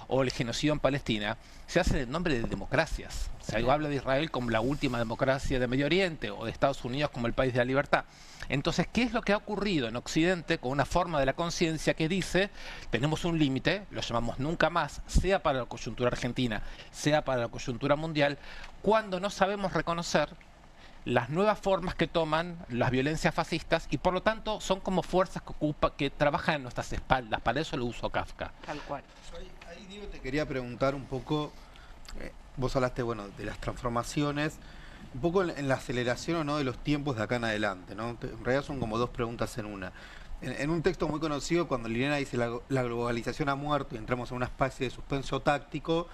o el genocidio en Palestina, se hace en nombre de democracias. O sea, habla de Israel como la última democracia de Medio Oriente o de Estados Unidos como el país de la libertad. Entonces, ¿qué es lo que ha ocurrido en Occidente con una forma de la conciencia que dice, tenemos un límite, lo llamamos nunca más, sea para la coyuntura argentina, sea para la coyuntura mundial, cuando no sabemos reconocer las nuevas formas que toman las violencias fascistas y por lo tanto son como fuerzas que trabajan en nuestras espaldas? Para eso lo uso Kafka. Tal cual. Ahí, Diego, te quería preguntar un poco, vos hablaste, bueno, de las transformaciones, un poco en la aceleración o no de los tiempos de acá en adelante, ¿no? En realidad son como dos preguntas en una. En un texto muy conocido, cuando Liliana dice la globalización ha muerto y entramos en una especie de suspenso táctico,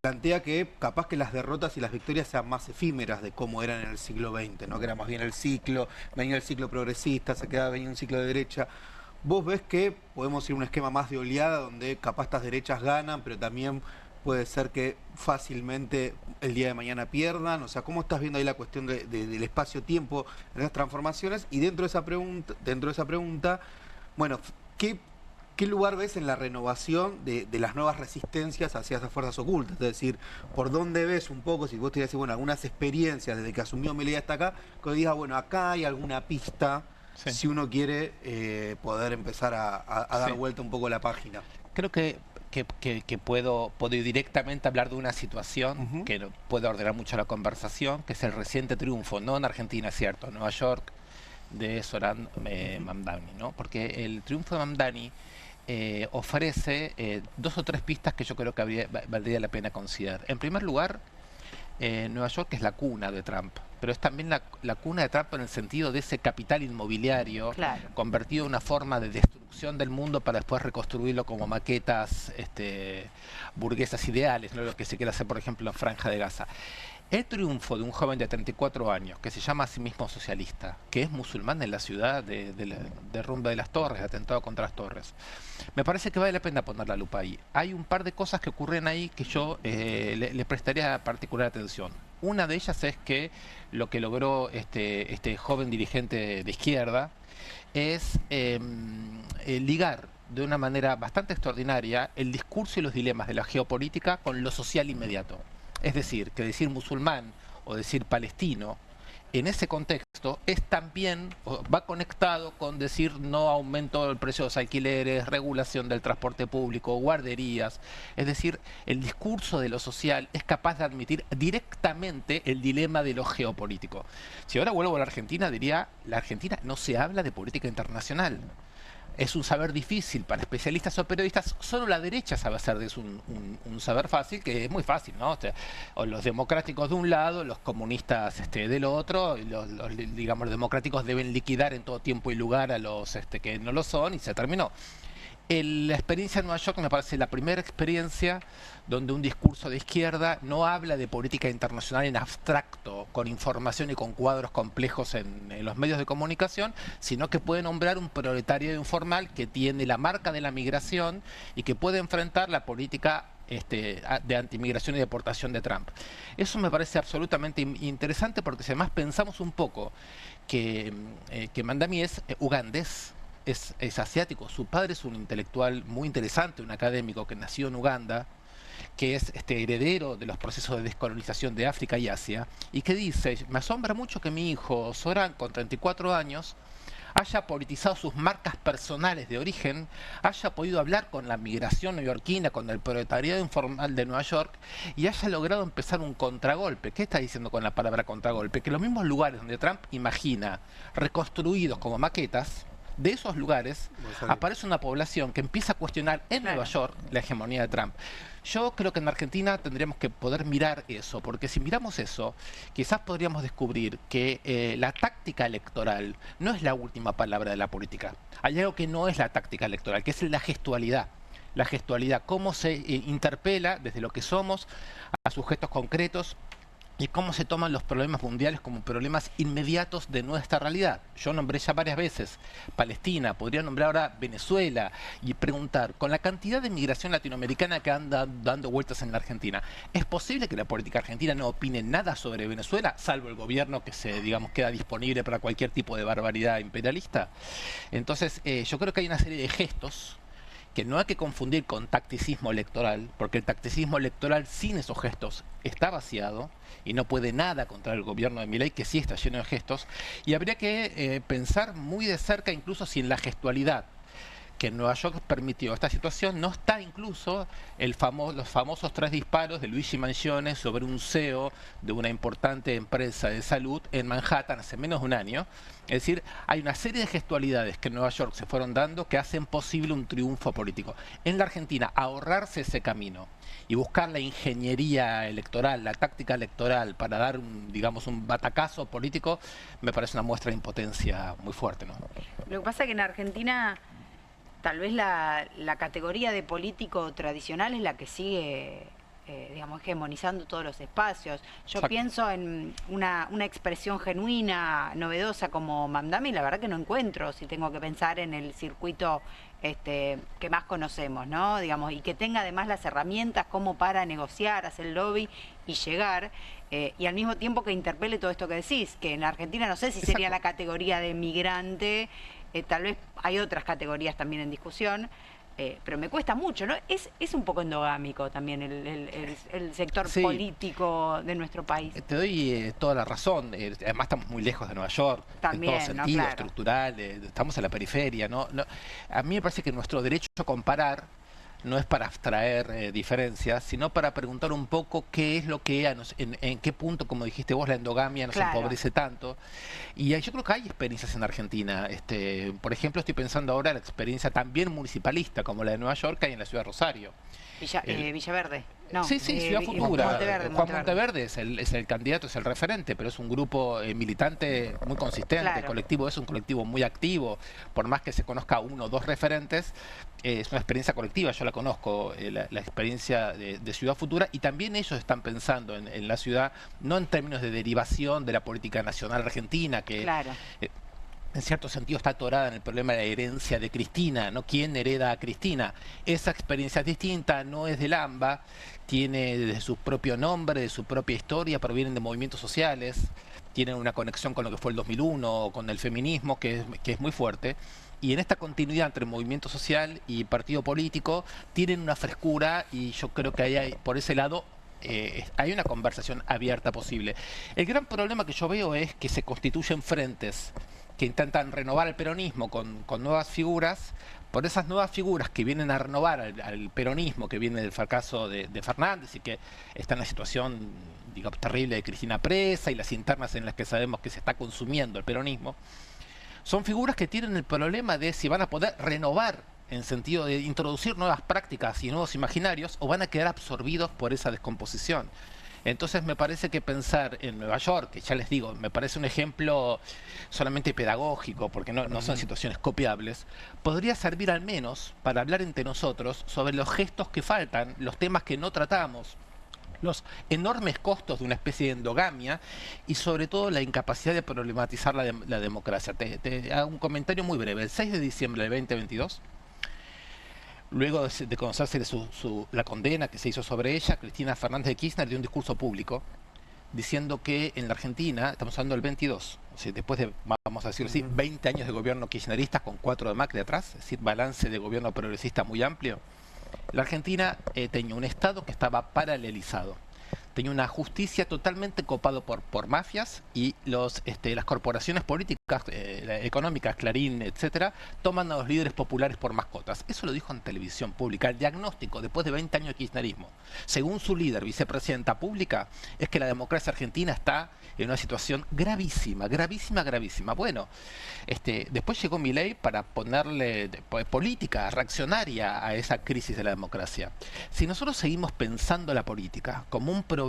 plantea que capaz que las derrotas y las victorias sean más efímeras de cómo eran en el siglo XX, ¿no? Que era más bien el ciclo, venía el ciclo progresista, venía un ciclo de derecha. ¿Vos ves que podemos ir a un esquema más de oleada donde capaz estas derechas ganan, pero también puede ser que fácilmente el día de mañana pierdan? O sea, ¿cómo estás viendo ahí la cuestión del espacio-tiempo en esas transformaciones? Y dentro de esa pregunta, bueno, ¿qué lugar ves en la renovación de las nuevas resistencias hacia esas fuerzas ocultas? Es decir, ¿por dónde ves un poco, si vos te decís, bueno, algunas experiencias desde que asumió Milei hasta acá, que digas, bueno, acá hay alguna pista, sí, si uno quiere poder empezar a dar vuelta un poco la página? Creo que puedo ir directamente a hablar de una situación que puede ordenar mucho la conversación, que es el reciente triunfo, no en Argentina, es cierto, en Nueva York, de Zoran Mamdani, ¿no? Porque el triunfo de Mamdani ofrece 2 o 3 pistas que yo creo que valdría la pena considerar. En primer lugar, Nueva York es la cuna de Trump, pero es también la cuna de Trump en el sentido de ese capital inmobiliario, claro, convertido en una forma de destrucción del mundo para después reconstruirlo como maquetas burguesas ideales, ¿no? Lo que se quiere hacer, por ejemplo, en Franja de Gaza. El triunfo de un joven de 34 años, que se llama a sí mismo socialista, que es musulmán en la ciudad de derrumbe de las torres, de atentado contra las torres, me parece que vale la pena poner la lupa ahí. Hay un par de cosas que ocurren ahí que yo le prestaría particular atención. Una de ellas es que lo que logró este joven dirigente de izquierda es ligar de una manera bastante extraordinaria el discurso y los dilemas de la geopolítica con lo social inmediato. Es decir, que decir musulmán o decir palestino en ese contexto es también, va conectado con decir no aumento del precio de los alquileres, regulación del transporte público, guarderías. Es decir, el discurso de lo social es capaz de admitir directamente el dilema de lo geopolítico. Si ahora vuelvo a la Argentina, diría, la Argentina no se habla de política internacional. Es un saber difícil para especialistas o periodistas. Solo la derecha sabe hacer de eso un saber fácil, que es muy fácil, ¿no? O sea, los democráticos de un lado, los comunistas del otro, digamos, los democráticos deben liquidar en todo tiempo y lugar a los que no lo son, y se terminó. La experiencia de Nueva York me parece la primera experiencia donde un discurso de izquierda no habla de política internacional en abstracto, con información y con cuadros complejos en los medios de comunicación, sino que puede nombrar un proletariado informal que tiene la marca de la migración y que puede enfrentar la política de antimigración y deportación de Trump. Eso me parece absolutamente interesante, porque si además pensamos un poco que Mamdani es ugandés, es asiático. Su padre es un intelectual muy interesante, un académico que nació en Uganda, que es heredero de los procesos de descolonización de África y Asia, y que dice, me asombra mucho que mi hijo Zoran, con 34 años, haya politizado sus marcas personales de origen, haya podido hablar con la migración neoyorquina, con el proletariado informal de Nueva York, y haya logrado empezar un contragolpe. ¿Qué está diciendo con la palabra contragolpe? Que los mismos lugares donde Trump imagina reconstruidos como maquetas, de esos lugares aparece una población que empieza a cuestionar en Nueva York la hegemonía de Trump. Yo creo que en Argentina tendríamos que poder mirar eso, porque si miramos eso, quizás podríamos descubrir que la táctica electoral no es la última palabra de la política. Hay algo que no es la táctica electoral, que es la gestualidad. La gestualidad, cómo se interpela desde lo que somos a sujetos concretos, y cómo se toman los problemas mundiales como problemas inmediatos de nuestra realidad. Yo nombré ya varias veces Palestina, podría nombrar ahora Venezuela y preguntar, con la cantidad de migración latinoamericana que anda dando vueltas en la Argentina, ¿es posible que la política argentina no opine nada sobre Venezuela, salvo el gobierno que queda disponible para cualquier tipo de barbaridad imperialista? Entonces, yo creo que hay una serie de gestos que no hay que confundir con tacticismo electoral, porque el tacticismo electoral sin esos gestos está vaciado y no puede nada contra el gobierno de Milei, que sí está lleno de gestos, y habría que pensar muy de cerca incluso si en la gestualidad que en Nueva York permitió esta situación, no está incluso los famosos 3 disparos de Luigi Mangione sobre un CEO de una importante empresa de salud en Manhattan hace menos de un año. Es decir, hay una serie de gestualidades que en Nueva York se fueron dando que hacen posible un triunfo político. En la Argentina, ahorrarse ese camino y buscar la ingeniería electoral, la táctica electoral para dar, digamos, un batacazo político, me parece una muestra de impotencia muy fuerte, ¿no? Lo que pasa es que en Argentina tal vez la categoría de político tradicional es la que sigue, digamos, hegemonizando todos los espacios. Yo Exacto. pienso en una expresión genuina, novedosa como Mamdani, la verdad que no encuentro, si tengo que pensar en el circuito que más conocemos, ¿no? Digamos, y que tenga además las herramientas como para negociar, hacer lobby y llegar, y al mismo tiempo que interpele todo esto que decís, que en Argentina no sé si sería la categoría de migrante, tal vez hay otras categorías también en discusión, pero me cuesta mucho, ¿no? Es un poco endogámico también el sector político de nuestro país. Te doy toda la razón. Además estamos muy lejos de Nueva York, También, en todo sentido, ¿no? Claro. estructural, estamos en la periferia, ¿no? A mí me parece que nuestro derecho a comparar no es para abstraer diferencias, sino para preguntar un poco qué es lo que, en qué punto, como dijiste vos, la endogamia nos empobrece tanto. Y yo creo que hay experiencias en Argentina. Por ejemplo, estoy pensando ahora en la experiencia también municipalista, como la de Nueva York, que hay en la ciudad de Rosario. Villaverde. No, sí, Ciudad Futura. Monteverde. Juan Monteverde es el candidato, es el referente, pero es un grupo militante muy consistente, el colectivo es un colectivo muy activo, por más que se conozca 1 o 2 referentes, es una experiencia colectiva, yo la conozco, la experiencia de Ciudad Futura, y también ellos están pensando en la ciudad, no en términos de derivación de la política nacional argentina, que en cierto sentido está atorada en el problema de la herencia de Cristina, ¿no? ¿Quién hereda a Cristina? Esa experiencia es distinta, no es del AMBA, tiene de su propio nombre, de su propia historia, provienen de movimientos sociales, tienen una conexión con lo que fue el 2001, con el feminismo, que es muy fuerte. Y en esta continuidad entre movimiento social y partido político, tienen una frescura, y yo creo que hay por ese lado hay una conversación abierta posible. El gran problema que yo veo es que se constituyen frentes que intentan renovar el peronismo con nuevas figuras, por esas nuevas figuras que vienen a renovar al peronismo, que viene del fracaso de Fernández y que está en la situación, digamos, terrible de Cristina presa y las internas en las que sabemos que se está consumiendo el peronismo, son figuras que tienen el problema de si van a poder renovar en sentido de introducir nuevas prácticas y nuevos imaginarios o van a quedar absorbidos por esa descomposición. Entonces me parece que pensar en Nueva York, que ya les digo, me parece un ejemplo solamente pedagógico, porque no son situaciones copiables, podría servir al menos para hablar entre nosotros sobre los gestos que faltan, los temas que no tratamos, los enormes costos de una especie de endogamia y sobre todo la incapacidad de problematizar la democracia. Te hago un comentario muy breve. El 6 de diciembre del 2022... luego de conocerse la condena que se hizo sobre ella, Cristina Fernández de Kirchner dio un discurso público diciendo que en la Argentina, estamos hablando del 22, o sea, después de, vamos a decirlo así, 20 años de gobierno kirchnerista con 4 de Macri atrás, es decir, balance de gobierno progresista muy amplio, la Argentina tenía un Estado que estaba paralelizado. Tenía una justicia totalmente copado por mafias y las corporaciones políticas, económicas, Clarín, etcétera, toman a los líderes populares por mascotas. Eso lo dijo en televisión pública. El diagnóstico, después de 20 años de kirchnerismo, según su líder, vicepresidenta pública, es que la democracia argentina está en una situación gravísima, gravísima, gravísima. Bueno, después llegó Milei para ponerle política reaccionaria a esa crisis de la democracia. Si nosotros seguimos pensando la política como un problema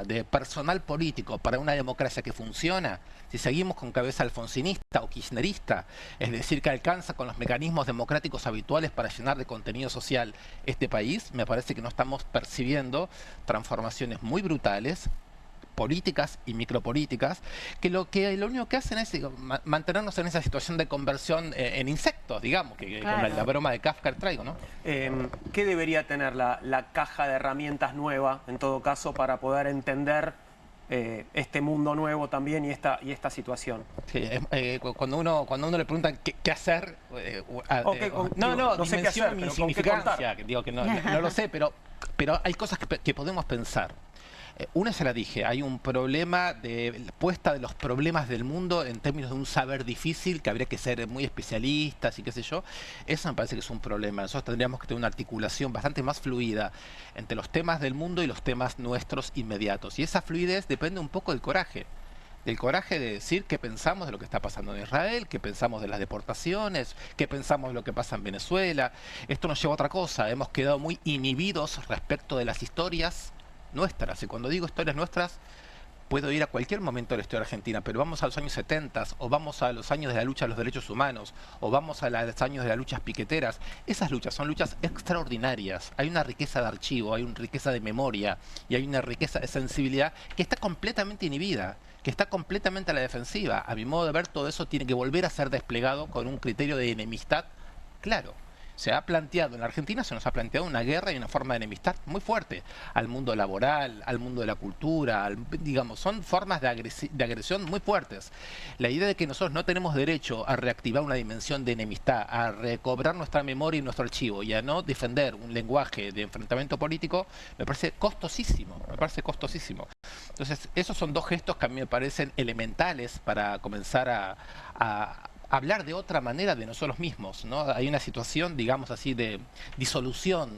de personal político para una democracia que funciona, si seguimos con cabeza alfonsinista o kirchnerista, es decir, que alcanza con los mecanismos democráticos habituales para llenar de contenido social este país, me parece que no estamos percibiendo transformaciones muy brutales, políticas y micropolíticas, que lo único que hacen es mantenernos en esa situación de conversión en insectos, digamos, que con la broma de Kafka traigo, ¿no? ¿Qué debería tener la caja de herramientas nueva, en todo caso, para poder entender este mundo nuevo también y esta situación? Sí, cuando uno le pregunta qué hacer, no sé qué hacer, mi insignificancia, digo que no lo sé, pero hay cosas que podemos pensar. Una se la dije, hay un problema de puesta de los problemas del mundo en términos de un saber difícil, que habría que ser muy especialistas y qué sé yo. Eso me parece que es un problema. Nosotros tendríamos que tener una articulación bastante más fluida entre los temas del mundo y los temas nuestros inmediatos. Y esa fluidez depende un poco del coraje de decir qué pensamos de lo que está pasando en Israel, qué pensamos de las deportaciones, qué pensamos de lo que pasa en Venezuela. Esto nos lleva a otra cosa, hemos quedado muy inhibidos respecto de las historias nuestras. Y cuando digo historias nuestras, puedo ir a cualquier momento de la historia argentina, pero vamos a los años 70, o vamos a los años de la lucha de los derechos humanos, o vamos a los años de las luchas piqueteras. Esas luchas son luchas extraordinarias. Hay una riqueza de archivo, hay una riqueza de memoria, y hay una riqueza de sensibilidad que está completamente inhibida, que está completamente a la defensiva. A mi modo de ver, todo eso tiene que volver a ser desplegado con un criterio de enemistad claro. Se ha planteado, en la Argentina se nos ha planteado una guerra y una forma de enemistad muy fuerte al mundo laboral, al mundo de la cultura, digamos, son formas de agresión muy fuertes. La idea de que nosotros no tenemos derecho a reactivar una dimensión de enemistad, a recobrar nuestra memoria y nuestro archivo y a no defender un lenguaje de enfrentamiento político, me parece costosísimo, Entonces, esos son dos gestos que a mí me parecen elementales para comenzar a hablar de otra manera de nosotros mismos, ¿no? Hay una situación, digamos así, de disolución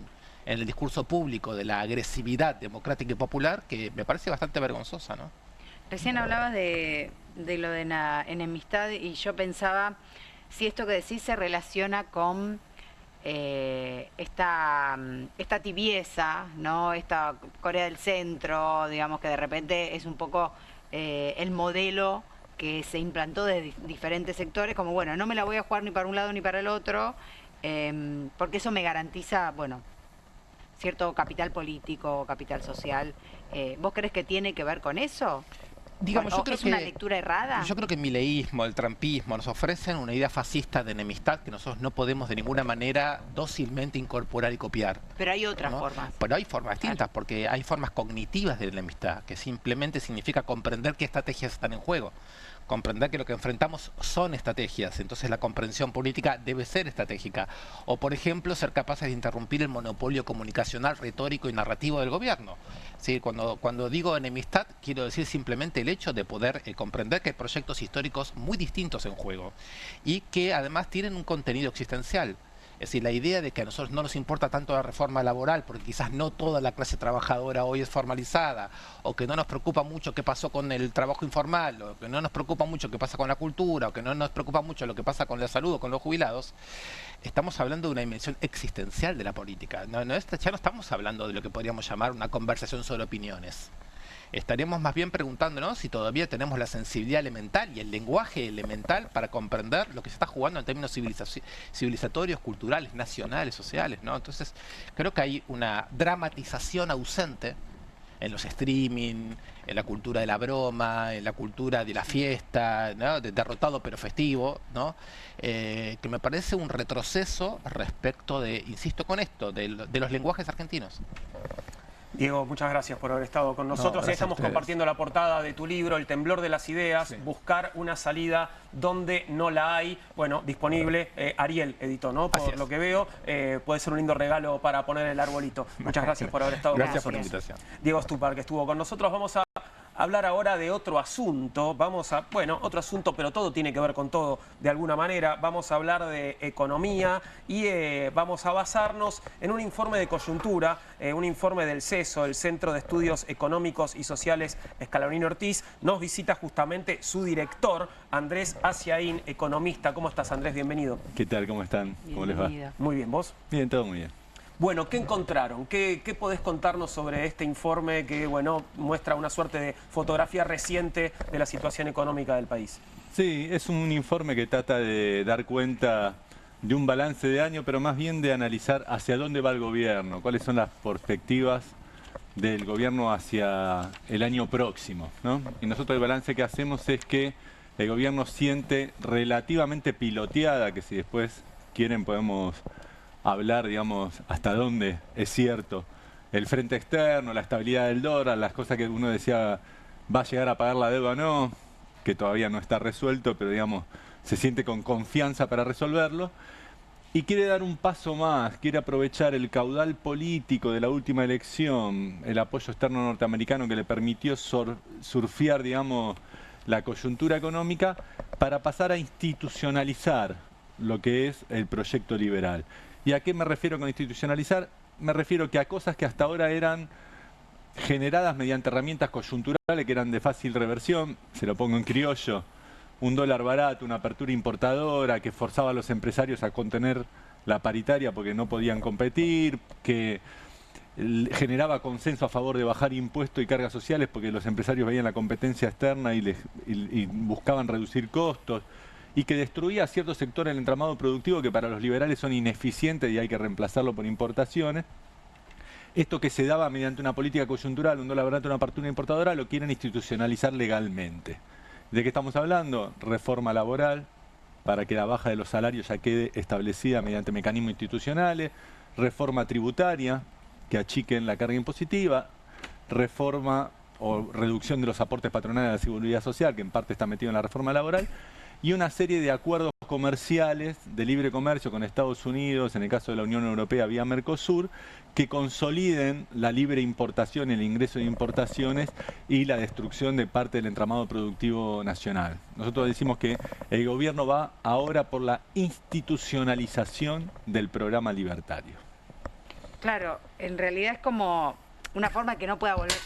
en el discurso público de la agresividad democrática y popular que me parece bastante vergonzosa, ¿no? Recién hablabas de lo de la enemistad y yo pensaba si esto que decís se relaciona con esta tibieza, ¿no? Esta Corea del Centro, digamos, que de repente es un poco el modelo que se implantó desde diferentes sectores, como bueno, no me la voy a jugar ni para un lado ni para el otro, porque eso me garantiza, bueno, cierto capital político, capital social. ¿Vos crees que tiene que ver con eso? Digamos, yo creo ¿Es una lectura errada? Yo creo que el mileísmo, el trumpismo nos ofrecen una idea fascista de enemistad que nosotros no podemos de ninguna manera dócilmente incorporar y copiar. Pero hay otras formas. Pero hay formas distintas, porque hay formas cognitivas de la enemistad, que simplemente significa comprender qué estrategias están en juego. Comprender que lo que enfrentamos son estrategias, entonces la comprensión política debe ser estratégica. O, por ejemplo, ser capaces de interrumpir el monopolio comunicacional, retórico y narrativo del gobierno. ¿Sí? Cuando digo enemistad, quiero decir simplemente el hecho de poder comprender que hay proyectos históricos muy distintos en juego y que además tienen un contenido existencial. Es decir, la idea de que a nosotros no nos importa tanto la reforma laboral, porque quizás no toda la clase trabajadora hoy es formalizada, o que no nos preocupa mucho qué pasó con el trabajo informal, o que no nos preocupa mucho qué pasa con la cultura, o que no nos preocupa mucho lo que pasa con la salud o con los jubilados, estamos hablando de una dimensión existencial de la política. Ya no estamos hablando de lo que podríamos llamar una conversación sobre opiniones. Estaríamos más bien preguntándonos si todavía tenemos la sensibilidad elemental y el lenguaje elemental para comprender lo que se está jugando en términos civilizatorios, culturales, nacionales, sociales, ¿no? Entonces, creo que hay una dramatización ausente en los streaming, en la cultura de la broma, en la cultura de la fiesta, ¿no? De derrotado pero festivo, ¿no? Que me parece un retroceso respecto de, insisto con esto, de los lenguajes argentinos. Diego, muchas gracias por haber estado con nosotros. Estamos compartiendo la portada de tu libro, El temblor de las ideas, buscar una salida donde no la hay. Bueno, disponible, Ariel editó, ¿no? Por lo que veo, puede ser un lindo regalo para poner el arbolito. Muchas gracias por haber estado con nosotros. Gracias por la invitación. Diego Stupar, que estuvo con nosotros. Vamos a hablar ahora de otro asunto. Otro asunto, pero todo tiene que ver con todo de alguna manera. Vamos a hablar de economía y vamos a basarnos en un informe de coyuntura, un informe del CESO, el Centro de Estudios Económicos y Sociales Escalabrini Ortiz. Nos visita justamente su director, Andrés Aciaín, economista. ¿Cómo estás, Andrés? Bienvenido. ¿Qué tal? ¿Cómo están? ¿Cómo les va? Muy bien, ¿vos? Bien, todo muy bien. Bueno, ¿qué encontraron? ¿Qué podés contarnos sobre este informe que, bueno, muestra una suerte de fotografía reciente de la situación económica del país? Sí, es un informe que trata de dar cuenta de un balance de año, pero más bien de analizar hacia dónde va el gobierno, cuáles son las perspectivas del gobierno hacia el año próximo, ¿no? Y nosotros el balance que hacemos es que el gobierno siente relativamente piloteada, que si después quieren podemos hablar, digamos, hasta dónde es cierto, el frente externo, la estabilidad del dólar, las cosas que uno decía, va a llegar a pagar la deuda o no, que todavía no está resuelto, pero digamos, se siente con confianza para resolverlo. y quiere dar un paso más, quiere aprovechar el caudal político de la última elección, el apoyo externo norteamericano que le permitió surfear, digamos, la coyuntura económica, para pasar a institucionalizar lo que es el proyecto liberal. ¿Y a qué me refiero con institucionalizar? Me refiero que a cosas que hasta ahora eran generadas mediante herramientas coyunturales que eran de fácil reversión, se lo pongo en criollo, un dólar barato, una apertura importadora que forzaba a los empresarios a contener la paritaria porque no podían competir, que generaba consenso a favor de bajar impuestos y cargas sociales porque los empresarios veían la competencia externa y buscaban reducir costos, y que destruía ciertos sectores del entramado productivo que para los liberales son ineficientes y hay que reemplazarlo por importaciones. Esto que se daba mediante una política coyuntural, un dólar barato, una apertura importadora, lo quieren institucionalizar legalmente. ¿De qué estamos hablando? Reforma laboral, para que la baja de los salarios ya quede establecida mediante mecanismos institucionales, reforma tributaria, que achiquen la carga impositiva, reforma o reducción de los aportes patronales a la seguridad social, que en parte está metido en la reforma laboral, y una serie de acuerdos comerciales de libre comercio con Estados Unidos, en el caso de la Unión Europea vía Mercosur, que consoliden la libre importación, el ingreso de importaciones y la destrucción de parte del entramado productivo nacional. Nosotros decimos que el gobierno va ahora por la institucionalización del programa libertario. Claro, en realidad es como una forma que no pueda volver...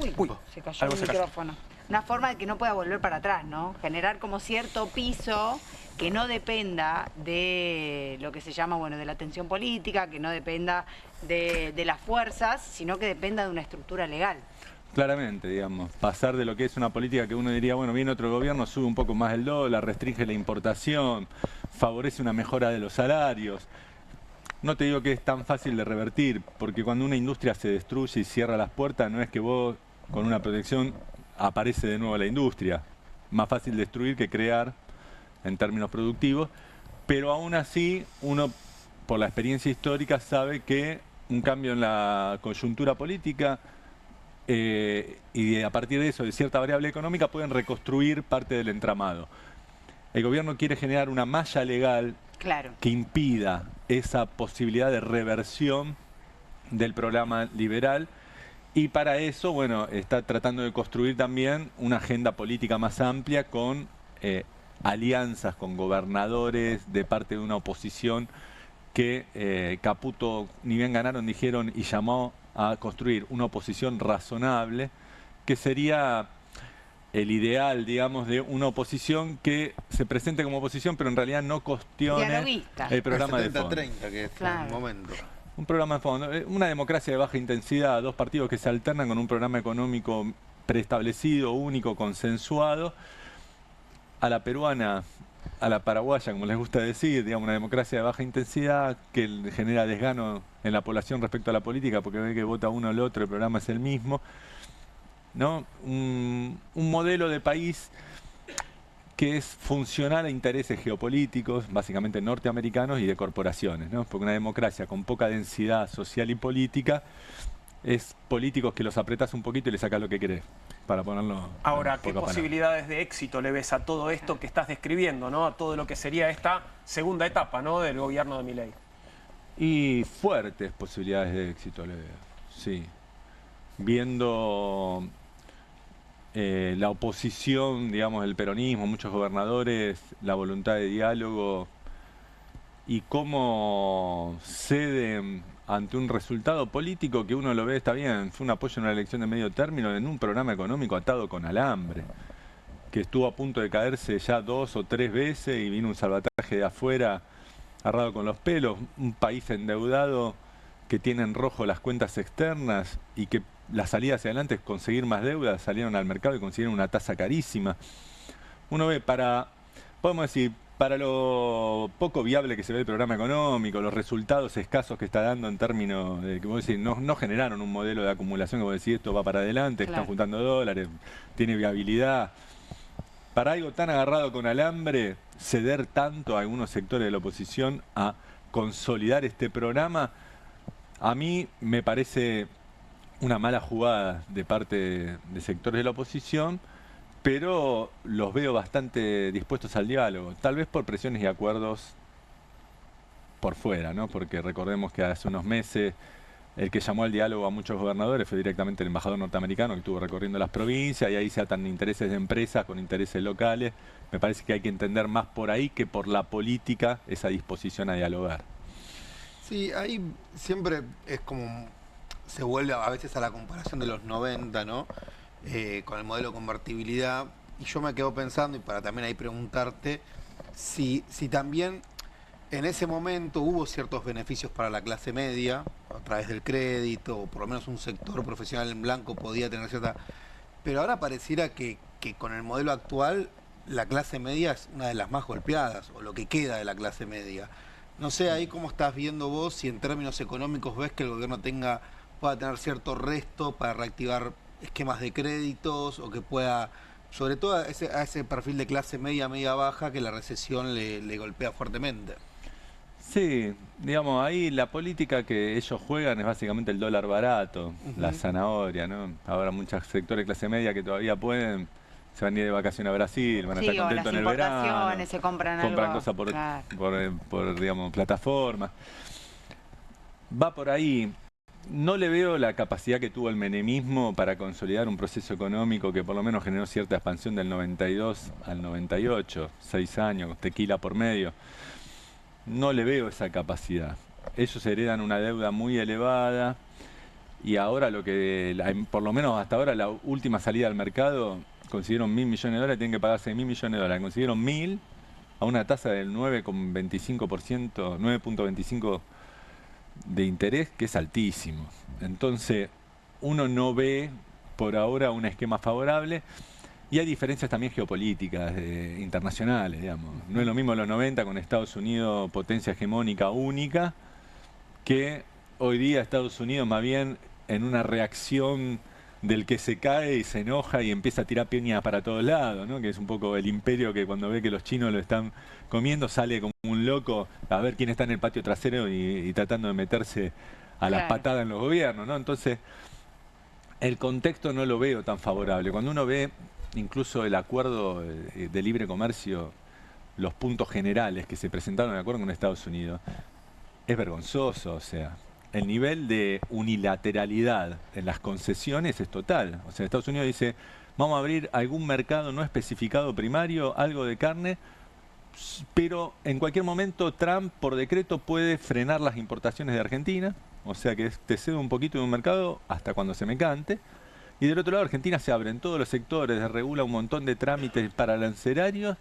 Uy, se cayó el micrófono. Una forma de que no pueda volver para atrás, ¿no? Generar como cierto piso que no dependa de lo que se llama, bueno, de la tensión política, que no dependa de las fuerzas, sino que dependa de una estructura legal. Claramente, digamos, pasar de lo que es una política que uno diría, bueno, viene otro gobierno, sube un poco más el dólar, restringe la importación, favorece una mejora de los salarios. No te digo que es tan fácil de revertir, porque cuando una industria se destruye y cierra las puertas, no es que vos con una protección aparece de nuevo la industria. Más fácil destruir que crear en términos productivos, pero aún así uno, por la experiencia histórica, sabe que un cambio en la coyuntura política y a partir de eso, de cierta variable económica, pueden reconstruir parte del entramado. El gobierno quiere generar una malla legal que impida esa posibilidad de reversión del programa liberal, y para eso, bueno, está tratando de construir también una agenda política más amplia con alianzas con gobernadores de parte de una oposición que Caputo, ni bien ganaron, dijeron y llamó a construir una oposición razonable, que sería el ideal, digamos, de una oposición que se presente como oposición, pero en realidad no cuestione el programa de fondo. 70-30, que es el momento. Un programa de fondo, una democracia de baja intensidad, dos partidos que se alternan con un programa económico preestablecido, único, consensuado, a la peruana, a la paraguaya, como les gusta decir, digamos, una democracia de baja intensidad que genera desgano en la población respecto a la política, porque ve que vota uno o el otro, el programa es el mismo, ¿no? Un modelo de país que es funcional a intereses geopolíticos, básicamente norteamericanos y de corporaciones, ¿no? Porque una democracia con poca densidad social y política es políticos que los apretas un poquito y le sacas lo que querés, para ponerlo... Ahora, ¿qué posibilidades de éxito le ves a todo esto que estás describiendo, ¿no? A todo lo que sería esta segunda etapa, ¿no?, del gobierno de Milei. Y fuertes posibilidades de éxito le veo, sí. Viendo la oposición, digamos, del peronismo, muchos gobernadores, la voluntad de diálogo y cómo ceden ante un resultado político que uno lo ve, está bien, fue un apoyo en una elección de medio término en un programa económico atado con alambre, que estuvo a punto de caerse ya 2 o 3 veces y vino un salvataje de afuera agarrado con los pelos, un país endeudado que tiene en rojo las cuentas externas y que la salida hacia adelante es conseguir más deuda, salieron al mercado y consiguieron una tasa carísima. Uno ve podemos decir, para lo poco viable que se ve el programa económico, los resultados escasos que está dando en términos de que vos decís, no generaron un modelo de acumulación que vos decís, esto va para adelante, están juntando dólares, tiene viabilidad. Para algo tan agarrado con alambre, ceder tanto a algunos sectores de la oposición a consolidar este programa, a mí me parece una mala jugada de parte de sectores de la oposición, pero los veo bastante dispuestos al diálogo, tal vez por presiones y acuerdos por fuera, ¿no? Porque recordemos que hace unos meses el que llamó al diálogo a muchos gobernadores fue directamente el embajador norteamericano, que estuvo recorriendo las provincias, y ahí se atan intereses de empresas con intereses locales. Me parece que hay que entender más por ahí que por la política esa disposición a dialogar. Sí, ahí siempre es como, se vuelve a veces a la comparación de los 90, ¿no? Con el modelo de convertibilidad, y yo me quedo pensando, y para también ahí preguntarte, si también en ese momento hubo ciertos beneficios para la clase media, a través del crédito, o por lo menos un sector profesional en blanco podía tener cierta... Pero ahora pareciera que con el modelo actual la clase media es una de las más golpeadas, o lo que queda de la clase media. No sé ahí cómo estás viendo vos, si en términos económicos ves que el gobierno pueda tener cierto resto para reactivar esquemas de créditos, o que pueda, sobre todo a ese perfil de clase media, media-baja, que la recesión le golpea fuertemente. Sí, digamos, ahí la política que ellos juegan es básicamente el dólar barato, la zanahoria, ¿no? Ahora muchos sectores de clase media que todavía pueden, se van a ir de vacaciones a Brasil, van a estar contentos en el verano. Se compran cosas por, claro, por, digamos, plataformas. Va por ahí. No le veo la capacidad que tuvo el menemismo para consolidar un proceso económico que por lo menos generó cierta expansión del 92 al 98, 6 años, tequila por medio. No le veo esa capacidad. Ellos heredan una deuda muy elevada y ahora por lo menos hasta ahora, la última salida al mercado, consiguieron 1.000 millones de dólares, tienen que pagar 6.000 millones de dólares. Consiguieron 1.000 a una tasa del 9,25%, 9.25% de interés, que es altísimo. Entonces, uno no ve por ahora un esquema favorable. Y hay diferencias también geopolíticas, internacionales, digamos. No es lo mismo los 90 con Estados Unidos, potencia hegemónica única, que hoy día Estados Unidos más bien en una reacción del que se cae y se enoja y empieza a tirar piñas para todos lados, ¿no? Que es un poco el imperio que cuando ve que los chinos lo están comiendo sale como un loco a ver quién está en el patio trasero y tratando de meterse a las patadas en los gobiernos, ¿no? Entonces, el contexto no lo veo tan favorable. Cuando uno ve incluso el acuerdo de libre comercio, los puntos generales que se presentaron en el acuerdo con Estados Unidos, es vergonzoso. O sea, el nivel de unilateralidad en las concesiones es total. O sea, Estados Unidos dice, vamos a abrir algún mercado no especificado primario, algo de carne, pero en cualquier momento Trump por decreto puede frenar las importaciones de Argentina, o sea que te cedo un poquito de un mercado hasta cuando se me cante. Y del otro lado, Argentina se abre en todos los sectores, regula un montón de trámites para arancelarios,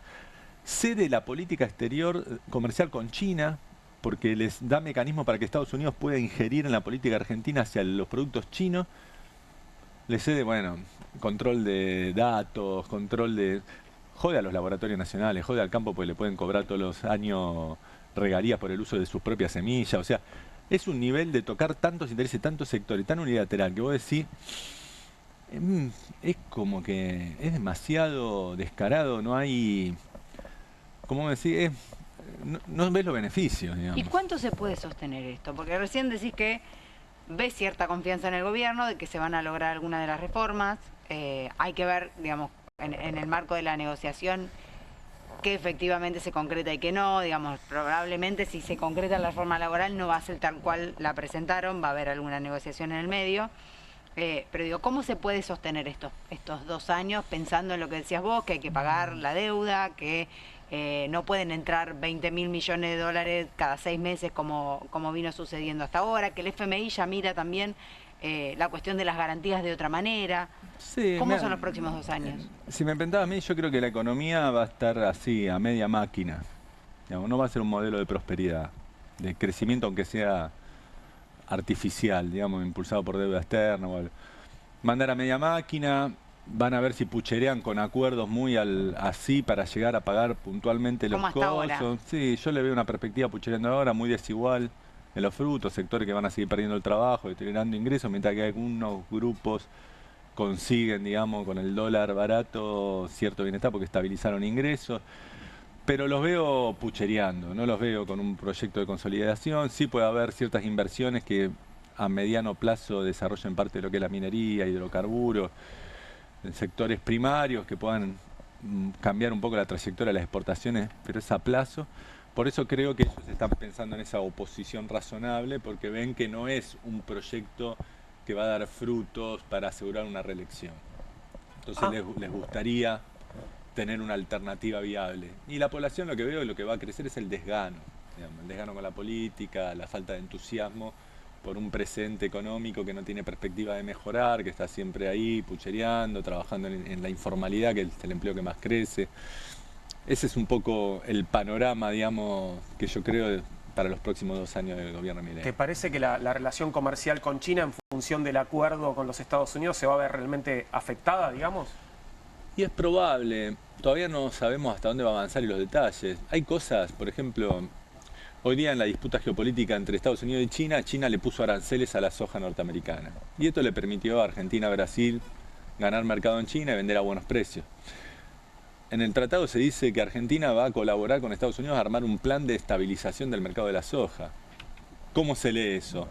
cede la política exterior comercial con China, porque les da mecanismos para que Estados Unidos pueda ingerir en la política argentina hacia los productos chinos. Le cede, bueno, control de datos, jode a los laboratorios nacionales, jode al campo porque le pueden cobrar todos los años regalías por el uso de sus propias semillas. O sea, es un nivel de tocar tantos intereses, tantos sectores, tan unilateral, que vos decís... es como que es demasiado descarado, no hay, ¿cómo decir? No ves los beneficios, digamos. ¿Y cuánto se puede sostener esto? Porque recién decís que ves cierta confianza en el gobierno de que se van a lograr algunas de las reformas. Hay que ver, digamos, en el marco de la negociación qué efectivamente se concreta y qué no. Digamos, probablemente si se concreta la reforma laboral no va a ser tal cual la presentaron, va a haber alguna negociación en el medio. Pero digo, ¿cómo se puede sostener estos 2 años pensando en lo que decías vos, que hay que pagar la deuda, que no pueden entrar 20.000 millones de dólares cada 6 meses como vino sucediendo hasta ahora, que el FMI ya mira también la cuestión de las garantías de otra manera? Sí, ¿Cómo son los próximos 2 años? Si me preguntaba a mí, yo creo que la economía va a estar así, a media máquina. Digamos, no va a ser un modelo de prosperidad, de crecimiento, aunque sea artificial, digamos, impulsado por deuda externa o algo. Mandar a media máquina, van a ver si pucherean con acuerdos muy así para llegar a pagar puntualmente los costos. Sí, yo le veo una perspectiva puchereando ahora muy desigual en los frutos, sectores que van a seguir perdiendo el trabajo, deteriorando ingresos, mientras que algunos grupos consiguen, digamos, con el dólar barato cierto bienestar porque estabilizaron ingresos. Pero los veo puchereando, no los veo con un proyecto de consolidación. Sí puede haber ciertas inversiones que a mediano plazo desarrollen parte de lo que es la minería, hidrocarburos, en sectores primarios que puedan cambiar un poco la trayectoria de las exportaciones, pero es a plazo. Por eso creo que ellos están pensando en esa oposición razonable, porque ven que no es un proyecto que va a dar frutos para asegurar una reelección. Entonces les gustaría tener una alternativa viable. Y la población, lo que veo y lo que va a crecer es el desgano, digamos, el desgano con la política, la falta de entusiasmo por un presente económico que no tiene perspectiva de mejorar, que está siempre ahí puchereando, trabajando en la informalidad, que es el empleo que más crece. Ese es un poco el panorama, digamos, que yo creo para los próximos 2 años del gobierno Milei. ¿Te parece que la relación comercial con China, en función del acuerdo con los Estados Unidos, se va a ver realmente afectada, digamos? Y es probable. Todavía no sabemos hasta dónde va a avanzar y los detalles. Hay cosas, por ejemplo, hoy día en la disputa geopolítica entre Estados Unidos y China, China le puso aranceles a la soja norteamericana. Y esto le permitió a Argentina, Brasil, ganar mercado en China y vender a buenos precios. En el tratado se dice que Argentina va a colaborar con Estados Unidos a armar un plan de estabilización del mercado de la soja. ¿Cómo se lee eso?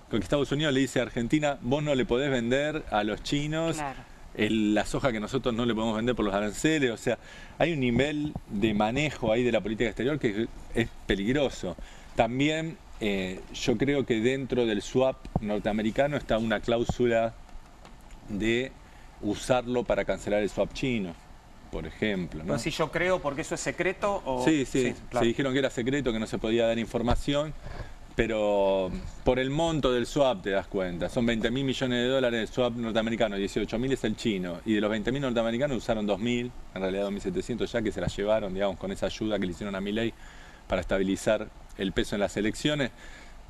Porque Estados Unidos le dice a Argentina, vos no le podés vender a los chinos la soja que nosotros no le podemos vender por los aranceles. O sea, hay un nivel de manejo ahí de la política exterior que es peligroso. También yo creo que dentro del swap norteamericano está una cláusula de usarlo para cancelar el swap chino, por ejemplo, ¿no? No sé si yo creo porque eso es secreto o... Sí, claro. Se dijeron que era secreto, que no se podía dar información, pero por el monto del swap te das cuenta. Son 20.000 millones de dólares el swap norteamericano, 18.000 es el chino, y de los 20.000 norteamericanos usaron 2.000, en realidad 2.700 ya, que se las llevaron, digamos, con esa ayuda que le hicieron a Milei para estabilizar el peso en las elecciones,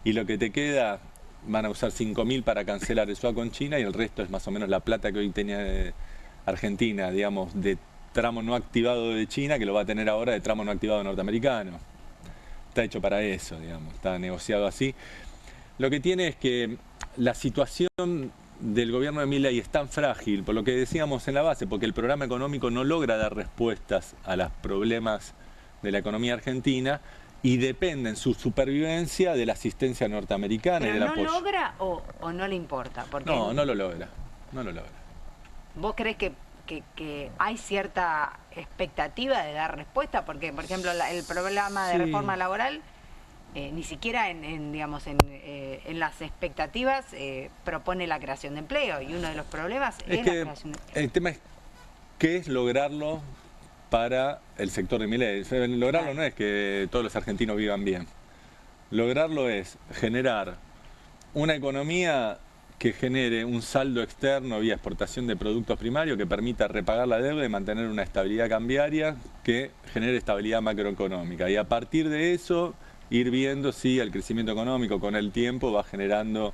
y lo que te queda, van a usar 5.000 para cancelar el swap con China, y el resto es más o menos la plata que hoy tenía Argentina, digamos, de tramo no activado de China, que lo va a tener ahora de tramo no activado norteamericano. Está hecho para eso, digamos, está negociado así. Lo que tiene es que la situación del gobierno de Milei es tan frágil, por lo que decíamos en la base, porque el programa económico no logra dar respuestas a los problemas de la economía argentina y depende en su supervivencia de la asistencia norteamericana. ¿Pero y del no apoyo. logra o no le importa? Porque No, no lo logra, no lo logra. ¿Vos crees que hay cierta expectativa de dar respuesta? Porque, por ejemplo, el programa de reforma laboral ni siquiera en las expectativas propone la creación de empleo, y uno de los problemas es la creación de empleo. El tema es qué es lograrlo para el sector de Milei. Lograrlo no es que todos los argentinos vivan bien. Lograrlo es generar una economía que genere un saldo externo vía exportación de productos primarios que permita repagar la deuda y mantener una estabilidad cambiaria que genere estabilidad macroeconómica. Y a partir de eso, ir viendo si el crecimiento económico con el tiempo va generando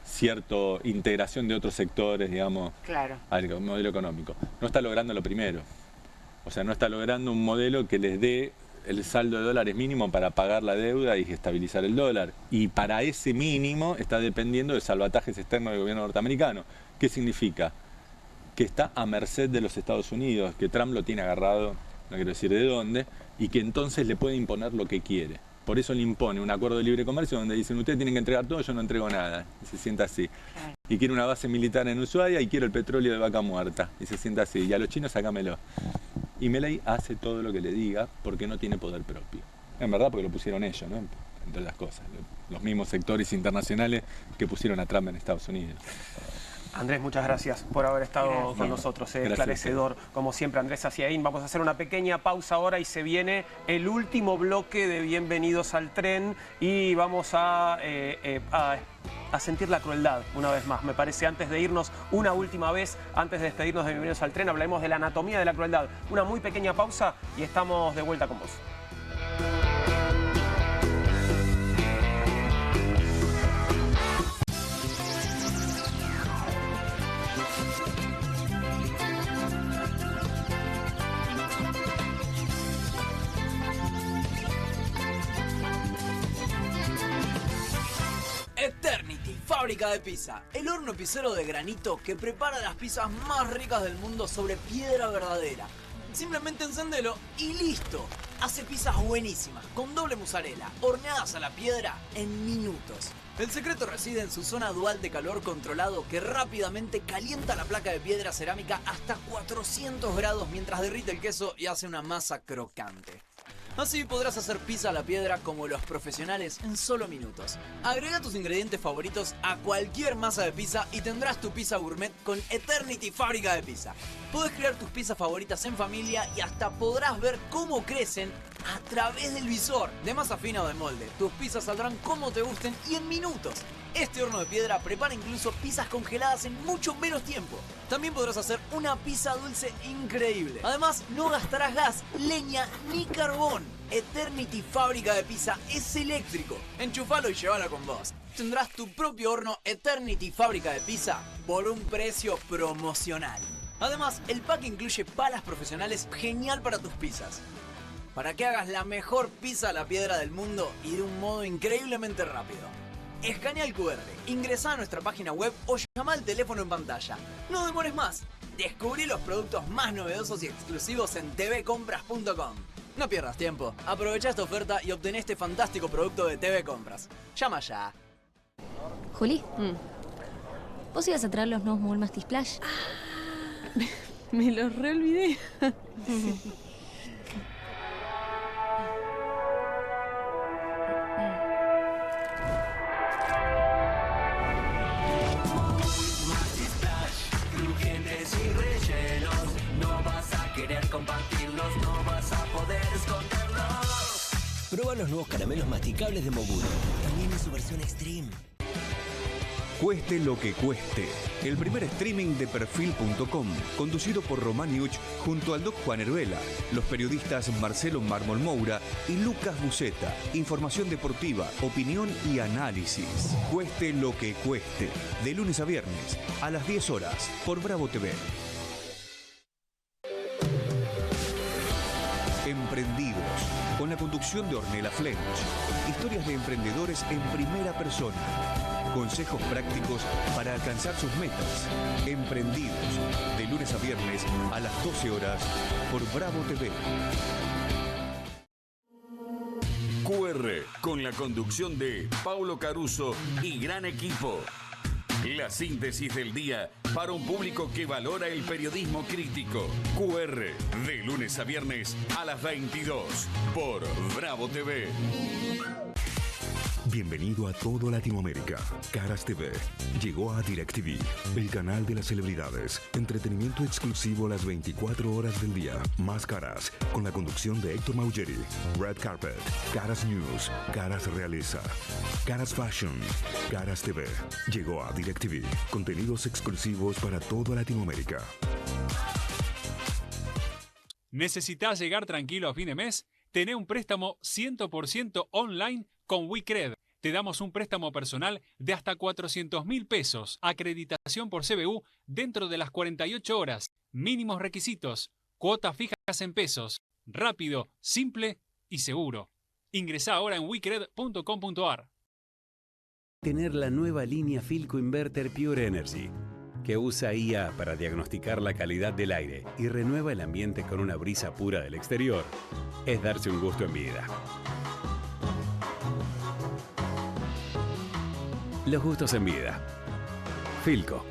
cierta integración de otros sectores, digamos, al modelo económico. No está logrando lo primero. O sea, no está logrando un modelo que les dé el saldo de dólares mínimo para pagar la deuda y estabilizar el dólar. Y para ese mínimo está dependiendo de salvatajes externos del gobierno norteamericano. ¿Qué significa? Que está a merced de los Estados Unidos, que Trump lo tiene agarrado, no quiero decir de dónde, y que entonces le puede imponer lo que quiere. Por eso le impone un acuerdo de libre comercio donde dicen, ustedes tienen que entregar todo, yo no entrego nada. Y se sienta así. Y quiere una base militar en Ushuaia y quiero el petróleo de Vaca Muerta. Y se sienta así. Y a los chinos, sácamelo. Y Milei hace todo lo que le diga porque no tiene poder propio. En verdad, porque lo pusieron ellos, ¿no? Entre las cosas. Los mismos sectores internacionales que pusieron a Trump en Estados Unidos. Andrés, muchas gracias por haber estado con nosotros. Esclarecedor, como siempre, Andrés Aciaín. Vamos a hacer una pequeña pausa ahora y se viene el último bloque de Bienvenidos al Tren y vamos a sentir la crueldad una vez más. Me parece, antes de irnos una última vez, antes de despedirnos de Bienvenidos al Tren, hablaremos de la anatomía de la crueldad. Una muy pequeña pausa y estamos de vuelta con vos. Eternity, fábrica de pizza, el horno pizzero de granito que prepara las pizzas más ricas del mundo sobre piedra verdadera. Simplemente encendelo y listo. Hace pizzas buenísimas, con doble mozzarella, horneadas a la piedra en minutos. El secreto reside en su zona dual de calor controlado que rápidamente calienta la placa de piedra cerámica hasta 400 grados mientras derrite el queso y hace una masa crocante. Así podrás hacer pizza a la piedra como los profesionales en solo minutos. Agrega tus ingredientes favoritos a cualquier masa de pizza y tendrás tu pizza gourmet con Eternity Fábrica de Pizza. Podés crear tus pizzas favoritas en familia y hasta podrás ver cómo crecen a través del visor de masa fina o de molde. Tus pizzas saldrán como te gusten y en minutos. Este horno de piedra prepara incluso pizzas congeladas en mucho menos tiempo. También podrás hacer una pizza dulce increíble. Además, no gastarás gas, leña ni carbón. Eternity Fábrica de Pizza es eléctrico. Enchufalo y llévalo con vos. Tendrás tu propio horno Eternity Fábrica de Pizza por un precio promocional. Además, el pack incluye palas profesionales genial para tus pizzas. Para que hagas la mejor pizza a la piedra del mundo y de un modo increíblemente rápido. Escanea el QR, ingresá a nuestra página web o llama al teléfono en pantalla. No demores más. Descubrí los productos más novedosos y exclusivos en tvcompras.com. No pierdas tiempo. Aprovecha esta oferta y obtén este fantástico producto de TV Compras. Llama ya. Juli, ¿vos ibas a traer los nuevos Mulmasti Splash? Me los reolvidé. Compartirlos, no vas a poder esconderlos. Prueba los nuevos caramelos masticables de Mogulo, también en su versión extreme. Cueste lo que cueste. El primer streaming de Perfil.com, conducido por Román Yuch junto al Doc Juan Heruela, los periodistas Marcelo Mármol Moura y Lucas Buceta. Información deportiva, opinión y análisis. Cueste lo que cueste. De lunes a viernes, a las 10 horas, por Bravo TV. Emprendidos, con la conducción de Ornella Flench. Historias de emprendedores en primera persona. Consejos prácticos para alcanzar sus metas. Emprendidos, de lunes a viernes a las 12 horas por Bravo TV. QR, con la conducción de Paulo Caruso y gran equipo. La síntesis del día para un público que valora el periodismo crítico. QR, de lunes a viernes a las 22 por Bravo TV. Bienvenido a todo Latinoamérica. Caras TV llegó a DirecTV, el canal de las celebridades. Entretenimiento exclusivo las 24 horas del día. Más Caras, con la conducción de Héctor Maugeri. Red Carpet, Caras News, Caras Realeza, Caras Fashion, Caras TV. Llegó a DirecTV. Contenidos exclusivos para toda Latinoamérica. ¿Necesitas llegar tranquilo a fin de mes? Tené un préstamo 100% online con WeCred. Te damos un préstamo personal de hasta 400.000 pesos. Acreditación por CBU dentro de las 48 horas. Mínimos requisitos. Cuotas fijas en pesos. Rápido, simple y seguro. Ingresá ahora en wecred.com.ar. Tener la nueva línea Philco Inverter Pure Energy, que usa IA para diagnosticar la calidad del aire y renueva el ambiente con una brisa pura del exterior, es darse un gusto en vida. Los gustos en vida. Philco.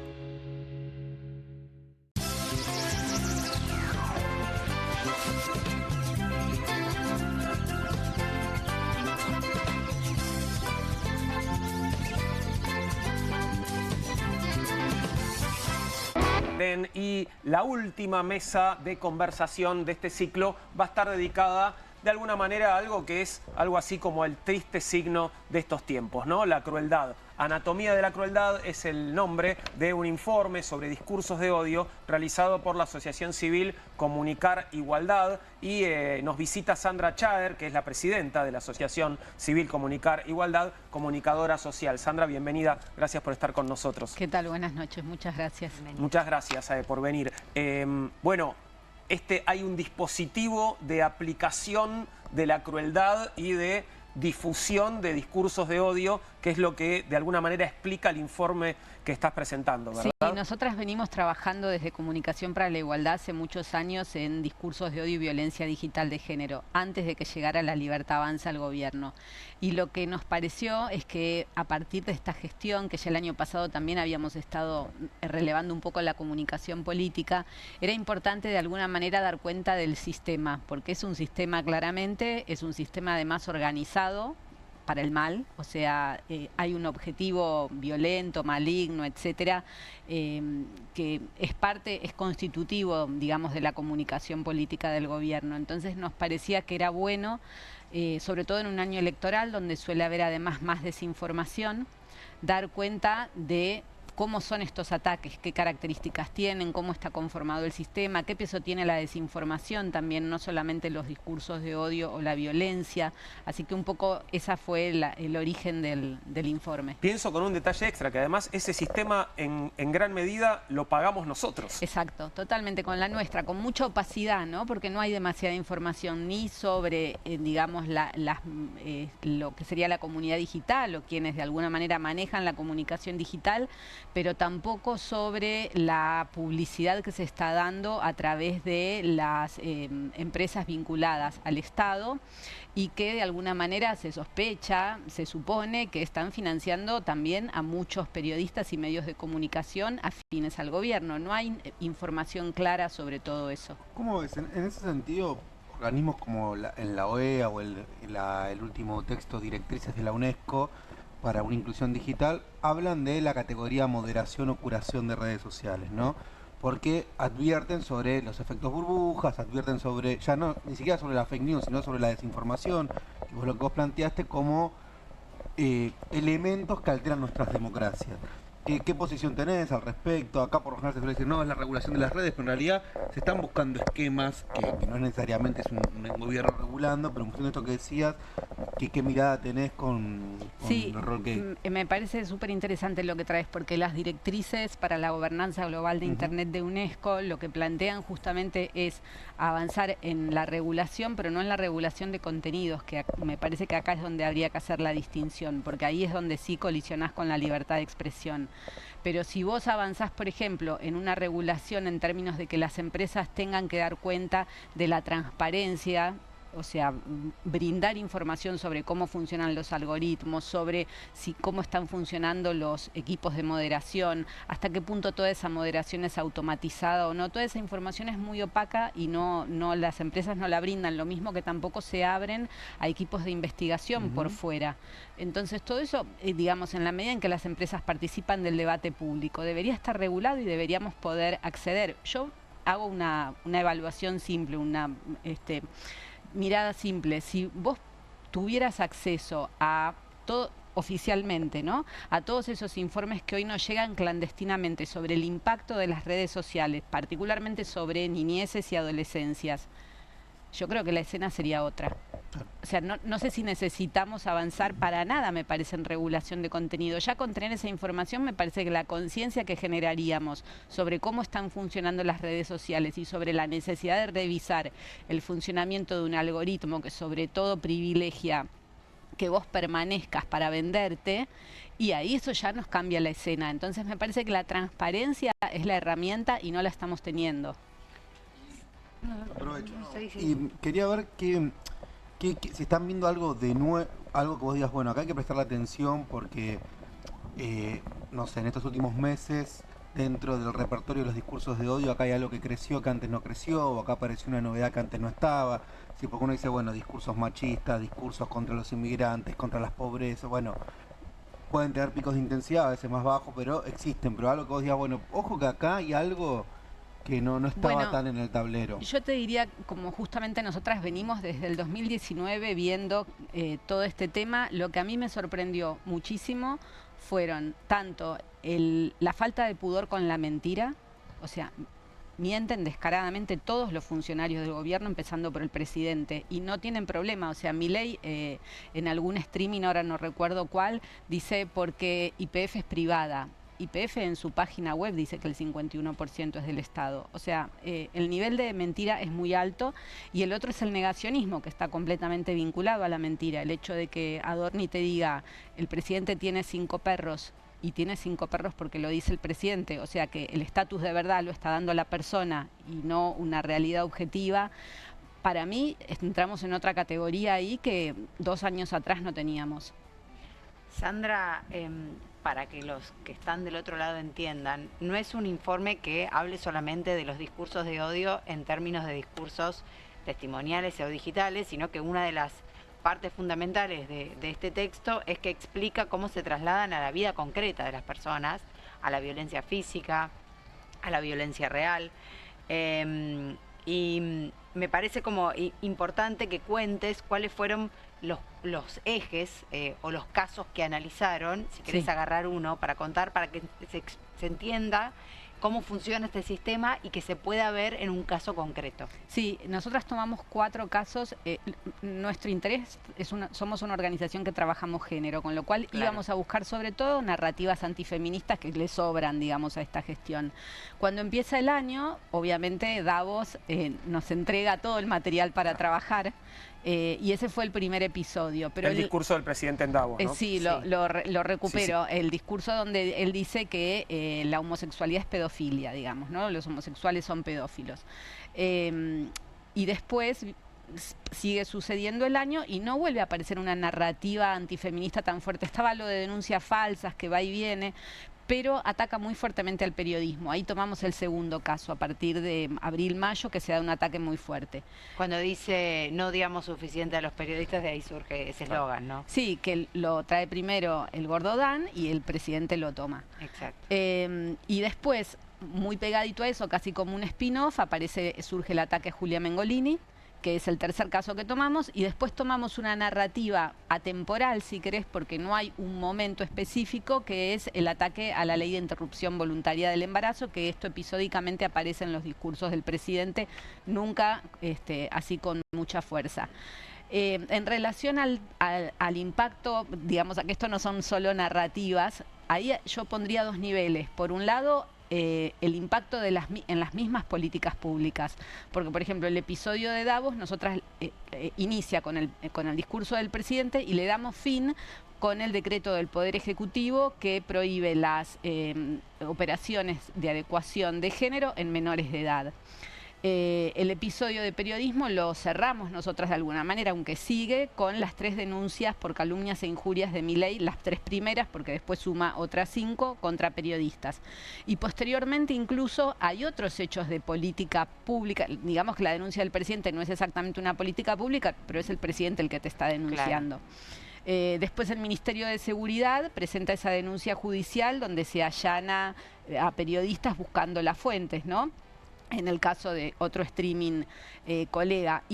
Y la última mesa de conversación de este ciclo va a estar dedicada de alguna manera a algo que es algo así como el triste signo de estos tiempos, ¿no? La crueldad. Anatomía de la crueldad es el nombre de un informe sobre discursos de odio realizado por la Asociación Civil Comunicar Igualdad y nos visita Sandra Chaer, que es la presidenta de la Asociación Civil Comunicar Igualdad, comunicadora social. Sandra, bienvenida, gracias por estar con nosotros. ¿Qué tal? Buenas noches, muchas gracias. Muchas gracias por venir. Bueno, hay un dispositivo de aplicación de la crueldad y de difusión de discursos de odio, que es lo que de alguna manera explica el informe que estás presentando, ¿verdad? Sí, nosotras venimos trabajando desde Comunicación para la Igualdad hace muchos años en discursos de odio y violencia digital de género, antes de que llegara La Libertad Avanza al gobierno. Y lo que nos pareció es que a partir de esta gestión, que ya el año pasado también habíamos estado relevando un poco la comunicación política, era importante de alguna manera dar cuenta del sistema, porque es un sistema claramente, es un sistema además organizado para el mal, o sea, hay un objetivo violento, maligno, etcétera, que es constitutivo, digamos, de la comunicación política del gobierno. Entonces nos parecía que era bueno, sobre todo en un año electoral, donde suele haber además más desinformación, dar cuenta de cómo son estos ataques, qué características tienen, cómo está conformado el sistema, qué peso tiene la desinformación también, no solamente los discursos de odio o la violencia. Así que un poco esa fue el origen del informe. Pienso con un detalle extra, que además ese sistema en gran medida lo pagamos nosotros. Exacto, totalmente con la nuestra, con mucha opacidad, ¿no? Porque no hay demasiada información ni sobre, digamos, lo que sería la comunidad digital o quienes de alguna manera manejan la comunicación digital, pero tampoco sobre la publicidad que se está dando a través de las empresas vinculadas al Estado y que de alguna manera se sospecha, se supone que están financiando también a muchos periodistas y medios de comunicación afines al gobierno. No hay información clara sobre todo eso. ¿Cómo ves? En ese sentido, organismos como en la OEA o el último texto Directrices de la UNESCO para una inclusión digital, hablan de la categoría moderación o curación de redes sociales, ¿no? Porque advierten sobre los efectos burbujas, advierten sobre, ya no, ni siquiera sobre la fake news, sino sobre la desinformación, y lo que vos planteaste como elementos que alteran nuestras democracias. ¿Qué posición tenés al respecto? Acá por lo general se suele decir, no, es la regulación de las redes, pero en realidad se están buscando esquemas que no necesariamente es un gobierno regulando, pero en función de esto que decías, ¿qué mirada tenés con sí, el rol que...? Me parece súper interesante lo que traes, porque las directrices para la gobernanza global de Internet de UNESCO lo que plantean justamente es avanzar en la regulación, pero no en la regulación de contenidos, que me parece que acá es donde habría que hacer la distinción, porque ahí es donde sí colisionás con la libertad de expresión. Pero si vos avanzás, por ejemplo, en una regulación en términos de que las empresas tengan que dar cuenta de la transparencia, o sea, brindar información sobre cómo funcionan los algoritmos, sobre cómo están funcionando los equipos de moderación, hasta qué punto toda esa moderación es automatizada o no, toda esa información es muy opaca y no las empresas no la brindan, lo mismo que tampoco se abren a equipos de investigación por fuera. Entonces todo eso, digamos, en la medida en que las empresas participan del debate público, debería estar regulado y deberíamos poder acceder. Yo hago una evaluación simple, una mirada simple. Si vos tuvieras acceso a todo oficialmente, ¿no?, a todos esos informes que hoy nos llegan clandestinamente sobre el impacto de las redes sociales, particularmente sobre niñeces y adolescencias, yo creo que la escena sería otra. O sea, no sé si necesitamos avanzar para nada, me parece, en regulación de contenido. Ya con tener esa información me parece que la conciencia que generaríamos sobre cómo están funcionando las redes sociales y sobre la necesidad de revisar el funcionamiento de un algoritmo que sobre todo privilegia que vos permanezcas para venderte, y ahí eso ya nos cambia la escena. Entonces me parece que la transparencia es la herramienta y no la estamos teniendo. Aprovecho. Y quería ver si están viendo algo de nuevo, algo que vos digas, bueno, acá hay que prestarle atención porque, no sé, en estos últimos meses, dentro del repertorio de los discursos de odio, acá hay algo que creció que antes no creció, o acá apareció una novedad que antes no estaba. Sí, porque uno dice, bueno, discursos machistas, discursos contra los inmigrantes, contra las pobrezas, bueno, pueden tener picos de intensidad, a veces más bajos, pero existen. Pero algo que vos digas, bueno, ojo que acá hay algo que no estaba tan en el tablero. Yo te diría, como justamente nosotras venimos desde el 2019 viendo todo este tema, lo que a mí me sorprendió muchísimo fueron tanto la falta de pudor con la mentira, o sea, mienten descaradamente todos los funcionarios del gobierno, empezando por el presidente, y no tienen problema. O sea, Milei en algún streaming, ahora no recuerdo cuál, dice porque YPF es privada. YPF en su página web dice que el 51% es del Estado. O sea, el nivel de mentira es muy alto, y el otro es el negacionismo, que está completamente vinculado a la mentira. El hecho de que Adorni te diga, el presidente tiene 5 perros, y tiene 5 perros porque lo dice el presidente, o sea que el estatus de verdad lo está dando la persona y no una realidad objetiva. Para mí entramos en otra categoría ahí que 2 años atrás no teníamos. Sandra, para que los que están del otro lado entiendan, no es un informe que hable solamente de los discursos de odio en términos de discursos testimoniales o digitales, sino que una de las partes fundamentales de este texto es que explica cómo se trasladan a la vida concreta de las personas, a la violencia física, a la violencia real. Y me parece como importante que cuentes cuáles fueron los ejes o los casos que analizaron, si querés agarrar uno para contar, para que se entienda cómo funciona este sistema y que se pueda ver en un caso concreto. Sí, nosotras tomamos 4 casos. Nuestro interés es somos una organización que trabajamos género, con lo cual íbamos a buscar sobre todo narrativas antifeministas que le sobran, digamos, a esta gestión. Cuando empieza el año, obviamente Davos nos entrega todo el material para trabajar. Y ese fue el primer episodio. Pero el discurso del presidente en Davos, ¿no? Sí, lo recupero. Sí. El discurso donde él dice que la homosexualidad es pedofilia, digamos, ¿no? Los homosexuales son pedófilos. Y después sigue sucediendo el año y no vuelve a aparecer una narrativa antifeminista tan fuerte. Estaba lo de denuncias falsas que va y viene, pero ataca muy fuertemente al periodismo. Ahí tomamos el segundo caso, a partir de abril-mayo, que se da un ataque muy fuerte. Cuando dice no odiamos suficiente a los periodistas, de ahí surge ese eslogan, ¿no? Sí, que lo trae primero el Gordo Dan y el presidente lo toma. Exacto. Y después, muy pegadito a eso, casi como un spin-off, surge el ataque a Julia Mengolini, que es el tercer caso que tomamos, y después tomamos una narrativa atemporal, si querés, porque no hay un momento específico, que es el ataque a la ley de interrupción voluntaria del embarazo, que esto episódicamente aparece en los discursos del presidente, nunca así con mucha fuerza. En relación al impacto, digamos, a que esto no son solo narrativas, ahí yo pondría 2 niveles. Por un lado, el impacto en las mismas políticas públicas. Porque, por ejemplo, el episodio de Davos, nosotras inicia con el discurso del presidente y le damos fin con el decreto del Poder Ejecutivo que prohíbe las operaciones de adecuación de género en menores de edad. El episodio de periodismo lo cerramos nosotras de alguna manera, aunque sigue con las 3 denuncias por calumnias e injurias de Milei, las 3 primeras, porque después suma otras 5 contra periodistas. Y posteriormente incluso hay otros hechos de política pública. Digamos que la denuncia del presidente no es exactamente una política pública, pero es el presidente el que te está denunciando. Claro. Después el Ministerio de Seguridad presenta esa denuncia judicial donde se allana a periodistas buscando las fuentes, ¿no? En el caso de otro streaming colega.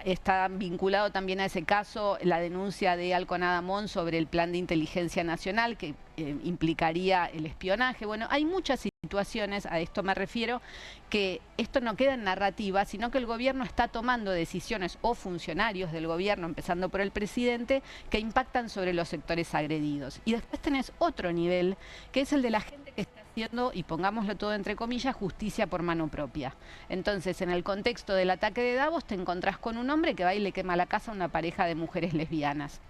Está vinculado también a ese caso la denuncia de Alcon Adamón sobre el plan de inteligencia nacional que implicaría el espionaje. Bueno, hay muchas situaciones, a esto me refiero, que esto no queda en narrativa, sino que el gobierno está tomando decisiones, o funcionarios del gobierno, empezando por el presidente, que impactan sobre los sectores agredidos. Y después tenés otro nivel, que es el de la gente que está haciendo, y pongámoslo todo entre comillas, justicia por mano propia. Entonces, en el contexto del ataque de Davos, te encontrás con un hombre que va y le quema la casa a una pareja de mujeres lesbianas.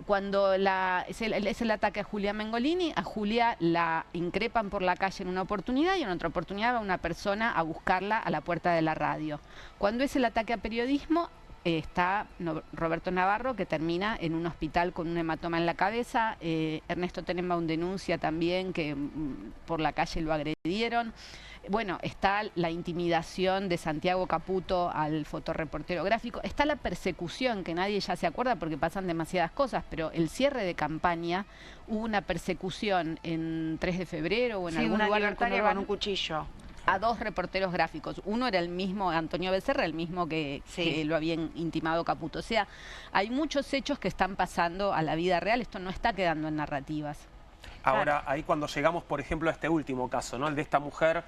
Cuando es el ataque a Julia Mengolini, a Julia la increpan por la calle en una oportunidad y en otra oportunidad va una persona a buscarla a la puerta de la radio. Cuando es el ataque a periodismo, está Roberto Navarro, que termina en un hospital con un hematoma en la cabeza. Ernesto Tenenbaum denuncia también que por la calle lo agredieron. Bueno, está la intimidación de Santiago Caputo al fotorreportero gráfico. Está la persecución, que nadie ya se acuerda porque pasan demasiadas cosas, pero el cierre de campaña, hubo una persecución en 3 de febrero o en algún lugar con un cuchillo a 2 reporteros gráficos. Uno era el mismo, Antonio Becerra, el mismo que lo habían intimado Caputo. O sea, hay muchos hechos que están pasando a la vida real. Esto no está quedando en narrativas. Ahora, ahí cuando llegamos, por ejemplo, a este último caso, ¿no? El de esta mujer,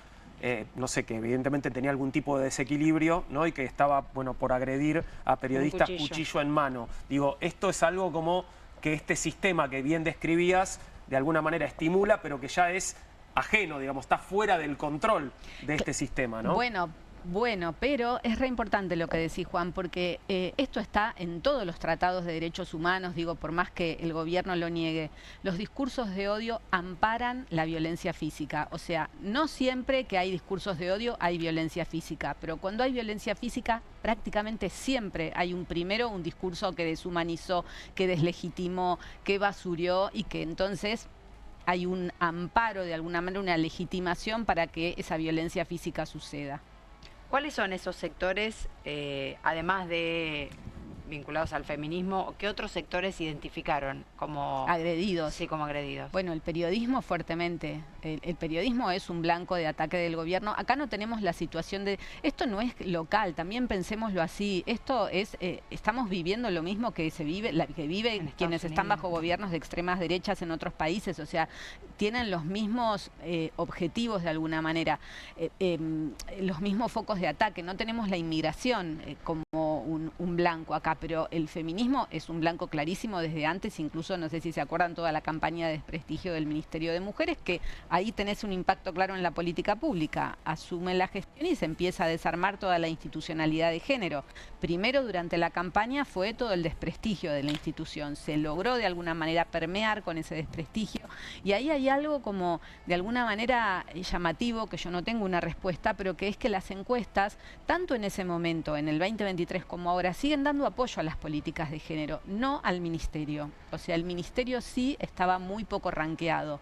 no sé, que evidentemente tenía algún tipo de desequilibrio, ¿no? Y que estaba, bueno, por agredir a periodistas cuchillo en mano. Digo, esto es algo como que este sistema que bien describías de alguna manera estimula, pero que ya es ajeno, digamos, está fuera del control de este sistema, ¿no? Bueno, pero es re importante lo que decís, Juan, porque esto está en todos los tratados de derechos humanos, digo, por más que el gobierno lo niegue. Los discursos de odio amparan la violencia física. O sea, no siempre que hay discursos de odio hay violencia física, pero cuando hay violencia física, prácticamente siempre hay un discurso que deshumanizó, que deslegitimó, que basurió y que entonces hay un amparo, de alguna manera, una legitimación para que esa violencia física suceda. ¿Cuáles son esos sectores, además de vinculados al feminismo, qué otros sectores identificaron como agredidos? Sí, como agredidos. Bueno, el periodismo fuertemente. El periodismo es un blanco de ataque del gobierno. Acá no tenemos la situación de... Esto no es local, también pensémoslo así. Esto es... estamos viviendo lo mismo que se vive, que viven quienes están bajo gobiernos de extremas derechas en otros países. O sea, tienen los mismos objetivos de alguna manera, los mismos focos de ataque. No tenemos la inmigración como un blanco acá, pero el feminismo es un blanco clarísimo desde antes, incluso no sé si se acuerdan toda la campaña de desprestigio del Ministerio de Mujeres, que ahí tenés un impacto claro en la política pública. Asumen la gestión y se empieza a desarmar toda la institucionalidad de género. Primero, durante la campaña, fue todo el desprestigio de la institución. Se logró de alguna manera permear con ese desprestigio y ahí hay algo como de alguna manera llamativo, que yo no tengo una respuesta, pero que es que las encuestas, tanto en ese momento, en el 2023 como ahora, siguen dando apoyo a las políticas de género, no al ministerio. O sea, el ministerio sí estaba muy poco ranqueado,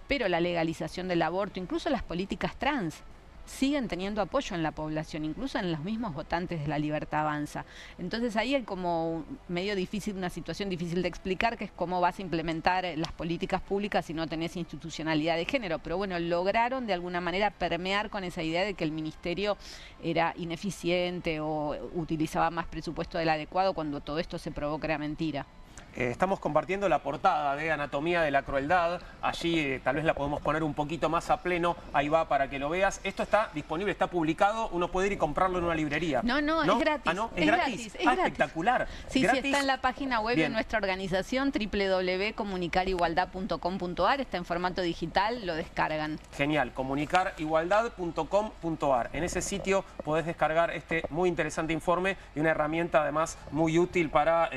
pero la legalización del aborto, incluso las políticas trans, siguen teniendo apoyo en la población, incluso en los mismos votantes de La Libertad Avanza. Entonces ahí hay como medio difícil, una situación difícil de explicar, que es cómo vas a implementar las políticas públicas si no tenés institucionalidad de género. Pero bueno, lograron de alguna manera permear con esa idea de que el ministerio era ineficiente o utilizaba más presupuesto del adecuado, cuando todo esto se probó que era mentira. Estamos compartiendo la portada de Anatomía de la Crueldad. Allí tal vez la podemos poner un poquito más a pleno. Ahí va para que lo veas. Esto está disponible, está publicado. Uno puede ir y comprarlo en una librería. No, es gratis. Ah, ¿no? Es gratis. Es gratis. Espectacular. Sí, ¿Gratis? Sí, está en la página web de nuestra organización, www.comunicarigualdad.com.ar. Está en formato digital, lo descargan. Genial, comunicarigualdad.com.ar. En ese sitio podés descargar este muy interesante informe y una herramienta además muy útil para,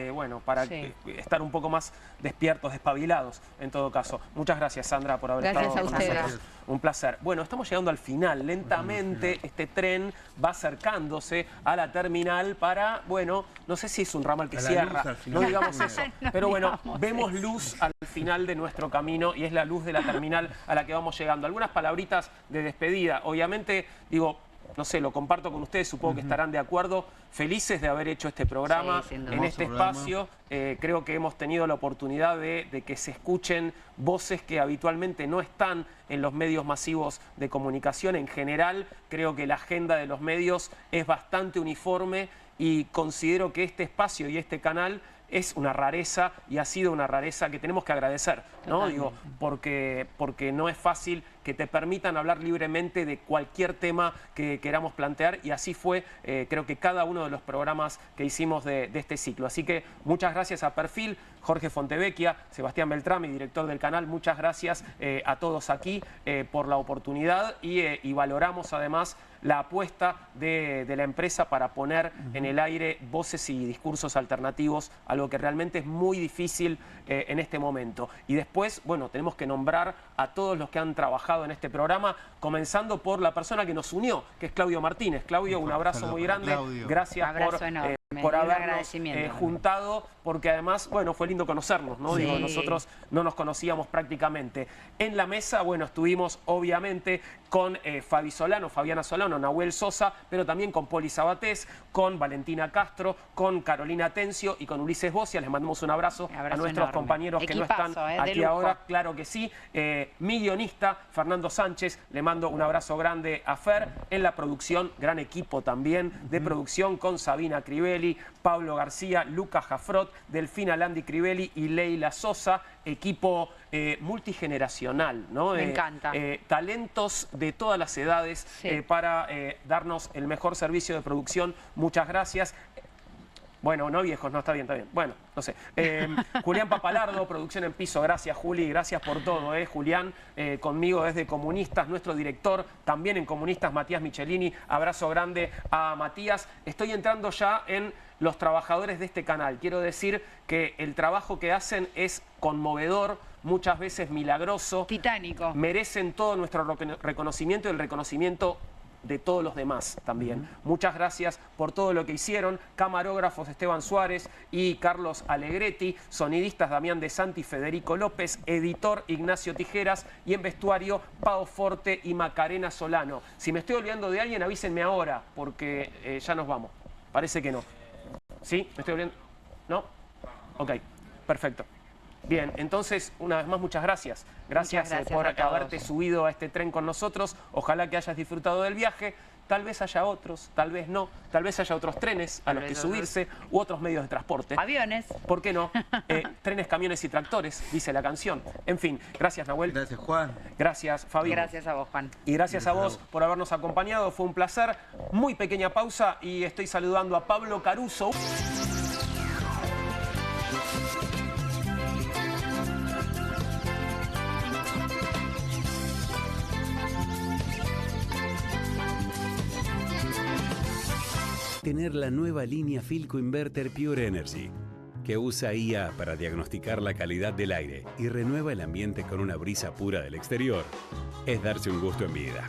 estar un poco más despiertos, despabilados, en todo caso. Muchas gracias, Sandra, por haber estado con nosotros. Un placer. Bueno, estamos llegando al final. Lentamente este tren va acercándose a la terminal para, bueno, no sé si es un ramal que cierra, no digamos eso, pero bueno, vemos luz al final de nuestro camino y es la luz de la terminal a la que vamos llegando. Algunas palabritas de despedida. Obviamente, digo, no sé, lo comparto con ustedes, supongo que estarán de acuerdo. Felices de haber hecho este programa, en este espacio. Creo que hemos tenido la oportunidad de que se escuchen voces que habitualmente no están en los medios masivos de comunicación. En general, creo que la agenda de los medios es bastante uniforme y considero que este espacio y este canal es una rareza y ha sido una rareza que tenemos que agradecer, ¿no? Digo, porque no es fácil que te permitan hablar libremente de cualquier tema que queramos plantear y así fue, creo que cada uno de los programas que hicimos de este ciclo. Así que muchas gracias a Perfil, Jorge Fontevecchia, Sebastián Beltrán, mi director del canal, muchas gracias a todos aquí por la oportunidad y valoramos además la apuesta de la empresa para poner en el aire voces y discursos alternativos, algo que realmente es muy difícil en este momento. Y después, bueno, tenemos que nombrar a todos los que han trabajado en este programa, comenzando por la persona que nos unió, que es Claudio Martínez. Claudio, un abrazo muy grande. Gracias por habernos juntado, porque además, bueno, fue lindo conocernos, ¿no? Sí. Digo, nosotros no nos conocíamos prácticamente. En la mesa, bueno, estuvimos obviamente con Fabiana Solano, Nahuel Sosa, pero también con Poli Sabatés, con Valentina Castro, con Carolina Tencio y con Ulises Bocia. Les mandamos un abrazo a nuestros enorme. Compañeros que no están aquí ahora, claro que sí. Mi guionista, Fernando Sánchez, le mando un abrazo grande a Fer. En la producción, gran equipo también de producción con Sabina Crivelli, Pablo García, Lucas Jafrot, Delfina Landi Crivelli y Leila Sosa. Equipo multigeneracional, ¿no? Me encanta. Talentos de todas las edades para darnos el mejor servicio de producción. Muchas gracias. Bueno, no viejos, no, está bien. Bueno, no sé. Julián Papalardo, producción en piso. Gracias, Juli, gracias por todo. Julián, conmigo desde Comunistas, nuestro director, también en Comunistas, Matías Michelini. Abrazo grande a Matías. Estoy entrando ya en los trabajadores de este canal. Quiero decir que el trabajo que hacen es conmovedor, muchas veces milagroso. Titánico. Merecen todo nuestro reconocimiento y el reconocimiento de todos los demás también. Muchas gracias por todo lo que hicieron. Camarógrafos Esteban Suárez y Carlos Alegretti, sonidistas Damián De Santi, Federico López, editor Ignacio Tijeras y en vestuario Pao Forte y Macarena Solano. Si me estoy olvidando de alguien, avísenme ahora, porque ya nos vamos. Parece que no. ¿Sí? ¿Me estoy olvidando? ¿No? Ok, perfecto. Bien, entonces, una vez más, muchas gracias. Gracias por haberte subido a este tren con nosotros. Ojalá que hayas disfrutado del viaje. Tal vez haya otros, tal vez no. Tal vez haya otros trenes a los que subirse u otros medios de transporte. Aviones. ¿Por qué no? Trenes, camiones y tractores, dice la canción. En fin, gracias, Nahuel. Gracias, Juan. Gracias, Fabi. Gracias a vos, Juan. Y gracias a vos por habernos acompañado. Fue un placer. Muy pequeña pausa y estoy saludando a Pablo Caruso. Tener la nueva línea Philco Inverter Pure Energy, que usa IA para diagnosticar la calidad del aire y renueva el ambiente con una brisa pura del exterior, es darse un gusto en vida.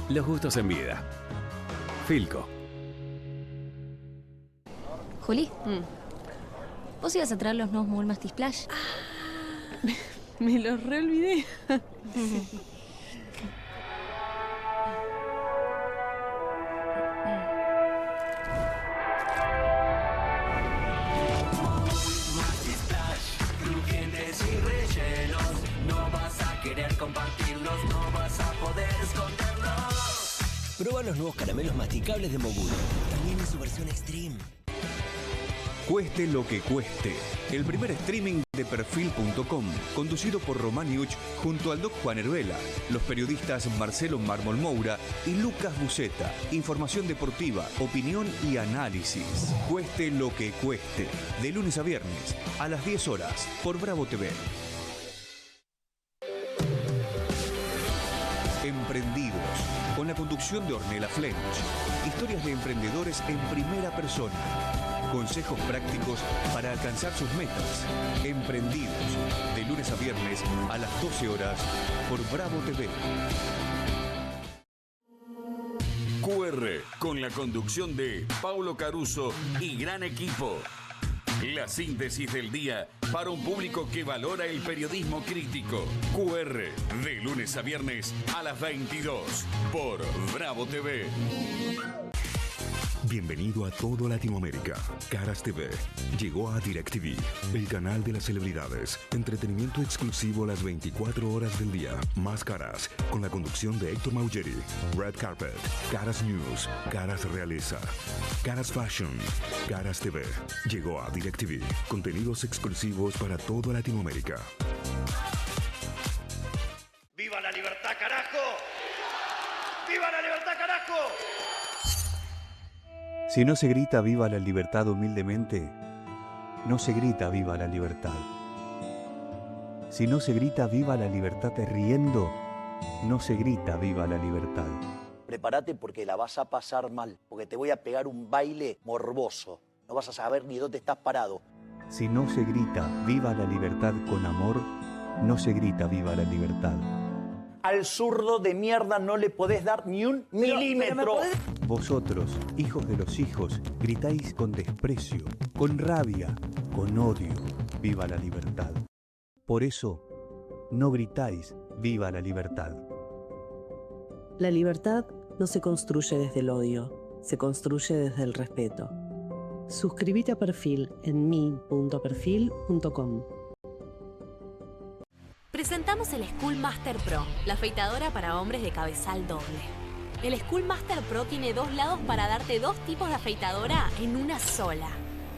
Los gustos en vida. Philco. Juli, ¿vos ibas a traer los nuevos Mool Mastic Splash? Me los reolvidé. Compartirlos, no vas a poder esconderlos. Prueba los nuevos caramelos masticables de Mogulo, también en su versión extreme. Cueste lo que cueste. El primer streaming de Perfil.com, conducido por Román Yuch junto al Doc Juan Herbela, los periodistas Marcelo Mármol Moura y Lucas Buceta. Información deportiva, opinión y análisis. Cueste lo que cueste. De lunes a viernes, a las 10 horas, por Bravo TV. Emprendidos, con la conducción de Ornella Flench. Historias de emprendedores en primera persona. Consejos prácticos para alcanzar sus metas. Emprendidos, de lunes a viernes a las 12 horas por Bravo TV. QR, con la conducción de Paulo Caruso y gran equipo. La síntesis del día para un público que valora el periodismo crítico. QR, de lunes a viernes a las 22 por Bravo TV. Bienvenido a todo Latinoamérica. Caras TV llegó a DirecTV, el canal de las celebridades. Entretenimiento exclusivo las 24 horas del día. Más Caras, con la conducción de Héctor Maugeri. Red Carpet, Caras News, Caras Realeza, Caras Fashion, Caras TV. Llegó a DirecTV. Contenidos exclusivos para toda Latinoamérica. ¡Viva la libertad, carajo! ¡Viva la libertad, carajo! Si no se grita viva la libertad humildemente, no se grita viva la libertad. Si no se grita viva la libertad riendo, no se grita viva la libertad. Prepárate porque la vas a pasar mal, porque te voy a pegar un baile morboso. No vas a saber ni dónde estás parado. Si no se grita viva la libertad con amor, no se grita viva la libertad. Al zurdo de mierda no le podés dar ni un milímetro. Vosotros, hijos de los hijos, gritáis con desprecio, con rabia, con odio, viva la libertad. Por eso, no gritáis viva la libertad. La libertad no se construye desde el odio, se construye desde el respeto. Suscríbete a Perfil en mi.perfil.com. Presentamos el Schoolmaster Pro, la afeitadora para hombres de cabezal doble. El Schoolmaster Pro tiene 2 lados para darte 2 tipos de afeitadora en una sola.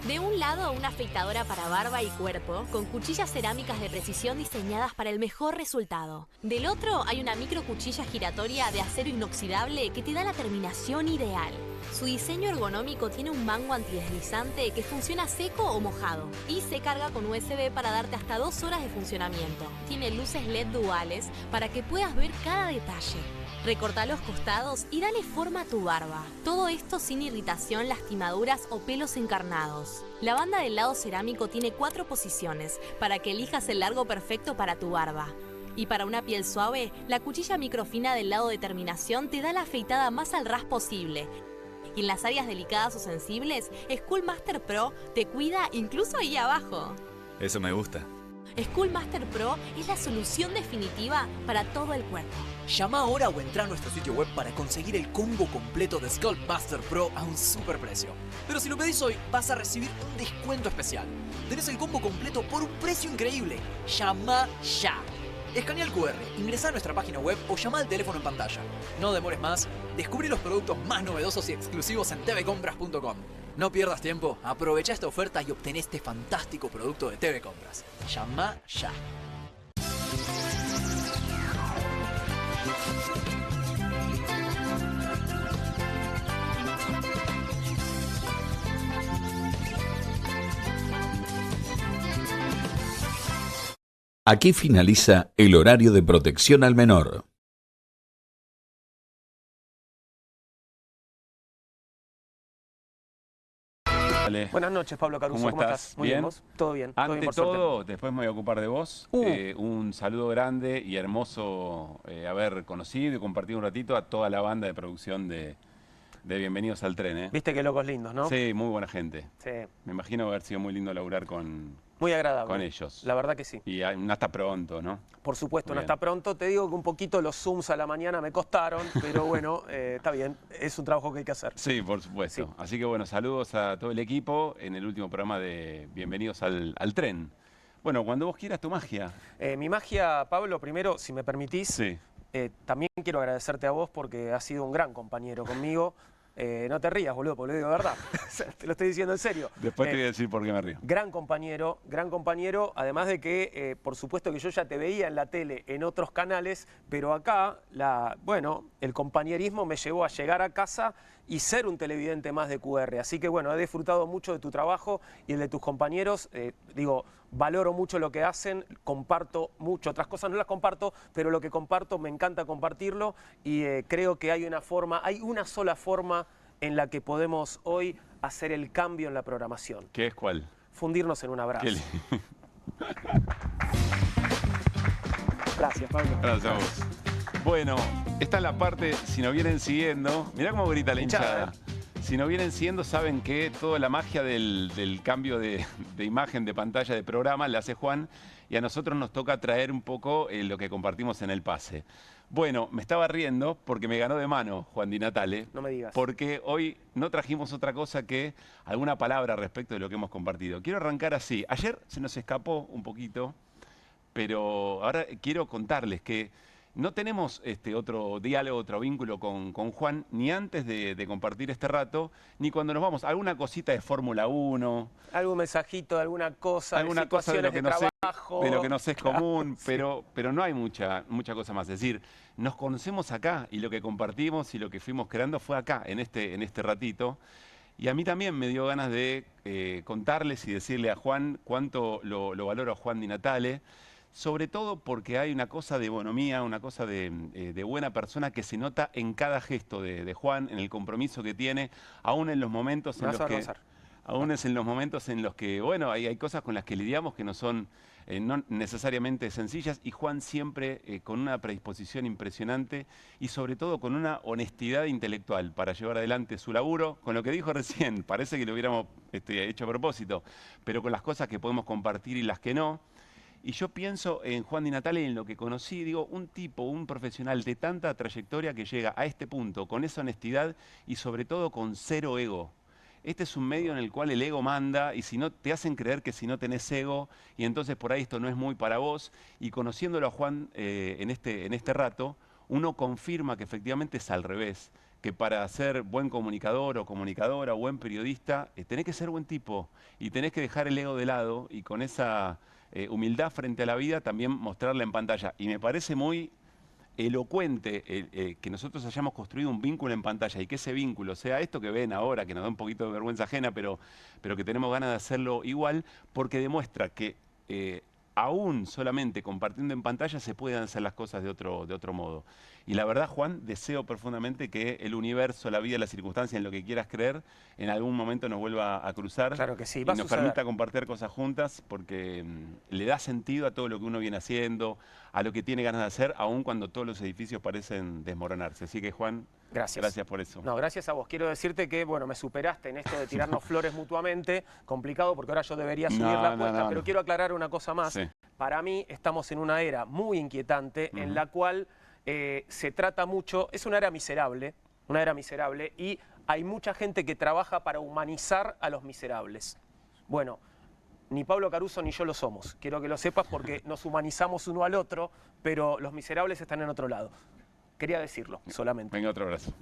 De un lado, una afeitadora para barba y cuerpo, con cuchillas cerámicas de precisión diseñadas para el mejor resultado. Del otro, hay una microcuchilla giratoria de acero inoxidable que te da la terminación ideal. Su diseño ergonómico tiene un mango antideslizante que funciona seco o mojado y se carga con USB para darte hasta 2 horas de funcionamiento. Tiene luces LED duales para que puedas ver cada detalle. Recorta los costados y dale forma a tu barba. Todo esto sin irritación, lastimaduras o pelos encarnados. La banda del lado cerámico tiene 4 posiciones para que elijas el largo perfecto para tu barba. Y para una piel suave, la cuchilla microfina del lado de terminación te da la afeitada más al ras posible. Y en las áreas delicadas o sensibles, Schoolmaster Pro te cuida incluso ahí abajo. Eso me gusta. Schoolmaster Pro es la solución definitiva para todo el cuerpo. Llama ahora o entra a nuestro sitio web para conseguir el combo completo de Schoolmaster Pro a un super precio. Pero si lo pedís hoy, vas a recibir un descuento especial. Tenés el combo completo por un precio increíble. Llama ya. Escanea el QR, ingresa a nuestra página web o llama al teléfono en pantalla. No demores más, descubrí los productos más novedosos y exclusivos en tvcompras.com. No pierdas tiempo, aprovecha esta oferta y obtén este fantástico producto de TV Compras. Llama ya. Aquí finaliza el horario de protección al menor. Buenas noches, Pablo Caruso. ¿Cómo estás? Muy bien, ¿vos? Todo bien. Ante por todo, suerte. después me voy a ocupar de vos. Un saludo grande y hermoso haber conocido y compartido un ratito a toda la banda de producción de Bienvenidos al Tren. Viste qué locos lindos, ¿no? Sí, muy buena gente. Sí. Me imagino haber sido muy lindo laburar con Muy agradable. Con ellos. La verdad que sí. Y no hasta pronto, ¿no? Por supuesto, Muy no bien. está pronto. Te digo que un poquito los Zooms a la mañana me costaron, pero bueno, está bien. Es un trabajo que hay que hacer. Sí, por supuesto. Sí. Así que bueno, saludos a todo el equipo en el último programa de Bienvenidos al Tren. Bueno, cuando vos quieras tu magia. Mi magia, Pablo, primero, si me permitís, Sí. también quiero agradecerte a vos porque has sido un gran compañero conmigo. No te rías, boludo, porque lo digo de verdad. Te lo estoy diciendo en serio. Después te voy a decir por qué me río. Gran compañero, además de que, por supuesto que yo ya te veía en la tele, en otros canales, pero acá, el compañerismo me llevó a llegar a casa y ser un televidente más de QR. Así que bueno, he disfrutado mucho de tu trabajo y el de tus compañeros. Valoro mucho lo que hacen, comparto mucho. Otras cosas no las comparto, pero lo que comparto me encanta compartirlo y creo que hay una sola forma en la que podemos hoy hacer el cambio en la programación. ¿Qué es cuál? Fundirnos en un abrazo. Qué lindo. Gracias, Pablo. Gracias a vos. Bueno, esta es la parte, si nos vienen siguiendo, mirá cómo grita la hinchada. Si nos vienen siguiendo, saben que toda la magia del cambio de imagen, de pantalla, de programa, la hace Juan, y a nosotros nos toca traer un poco lo que compartimos en el pase. Bueno, me estaba riendo porque me ganó de mano Juan Di Natale. No me digas. Porque hoy no trajimos otra cosa que alguna palabra respecto de lo que hemos compartido. Quiero arrancar así. Ayer se nos escapó un poquito, pero ahora quiero contarles que no tenemos otro diálogo, otro vínculo con Juan, ni antes de compartir este rato, ni cuando nos vamos. Alguna cosita de Fórmula 1. Algún mensajito de alguna cosa, Alguna cosa de lo que nos es común, Sí. pero no hay mucha cosa más. Es decir, nos conocemos acá y lo que compartimos y lo que fuimos creando fue acá, en este ratito. Y a mí también me dio ganas de contarles y decirle a Juan cuánto lo valoro a Juan Di Natale. Sobre todo porque hay una cosa de bonomía, una cosa de buena persona que se nota en cada gesto de Juan, en el compromiso que tiene, aún en los momentos en los que, bueno, hay cosas con las que lidiamos que no son no necesariamente sencillas, y Juan siempre con una predisposición impresionante y sobre todo con una honestidad intelectual para llevar adelante su laburo, con lo que dijo recién, parece que lo hubiéramos hecho a propósito, pero con las cosas que podemos compartir y las que no. Y yo pienso en Juan Di Natale, en lo que conocí, digo, un profesional de tanta trayectoria que llega a este punto, con esa honestidad y sobre todo con cero ego. Este es un medio en el cual el ego manda y si no te hacen creer que si no tenés ego y entonces por ahí esto no es muy para vos. Y conociéndolo a Juan en este rato, uno confirma que efectivamente es al revés, que para ser buen comunicador o comunicadora, buen periodista, tenés que ser buen tipo y tenés que dejar el ego de lado y con esa humildad frente a la vida también mostrarla en pantalla. Y me parece muy elocuente que nosotros hayamos construido un vínculo en pantalla y que ese vínculo sea esto que ven ahora, que nos da un poquito de vergüenza ajena, pero que tenemos ganas de hacerlo igual, porque demuestra que aún solamente compartiendo en pantalla se pueden hacer las cosas de otro modo. Y la verdad, Juan, deseo profundamente que el universo, la vida, las circunstancias, en lo que quieras creer, en algún momento nos vuelva a cruzar. Claro que sí, y nos permita compartir cosas juntas, porque le da sentido a todo lo que uno viene haciendo, a lo que tiene ganas de hacer, aun cuando todos los edificios parecen desmoronarse. Así que, Juan, gracias por eso. No, gracias a vos. Quiero decirte que, bueno, me superaste en esto de tirarnos flores mutuamente. Complicado porque ahora yo debería subir la apuesta, pero quiero aclarar una cosa más. Sí. Para mí estamos en una era muy inquietante en la cual se trata mucho, es una era miserable, y hay mucha gente que trabaja para humanizar a los miserables. Bueno, ni Pablo Caruso ni yo lo somos. Quiero que lo sepas porque nos humanizamos uno al otro, pero los miserables están en otro lado. Quería decirlo solamente. Venga, otro abrazo.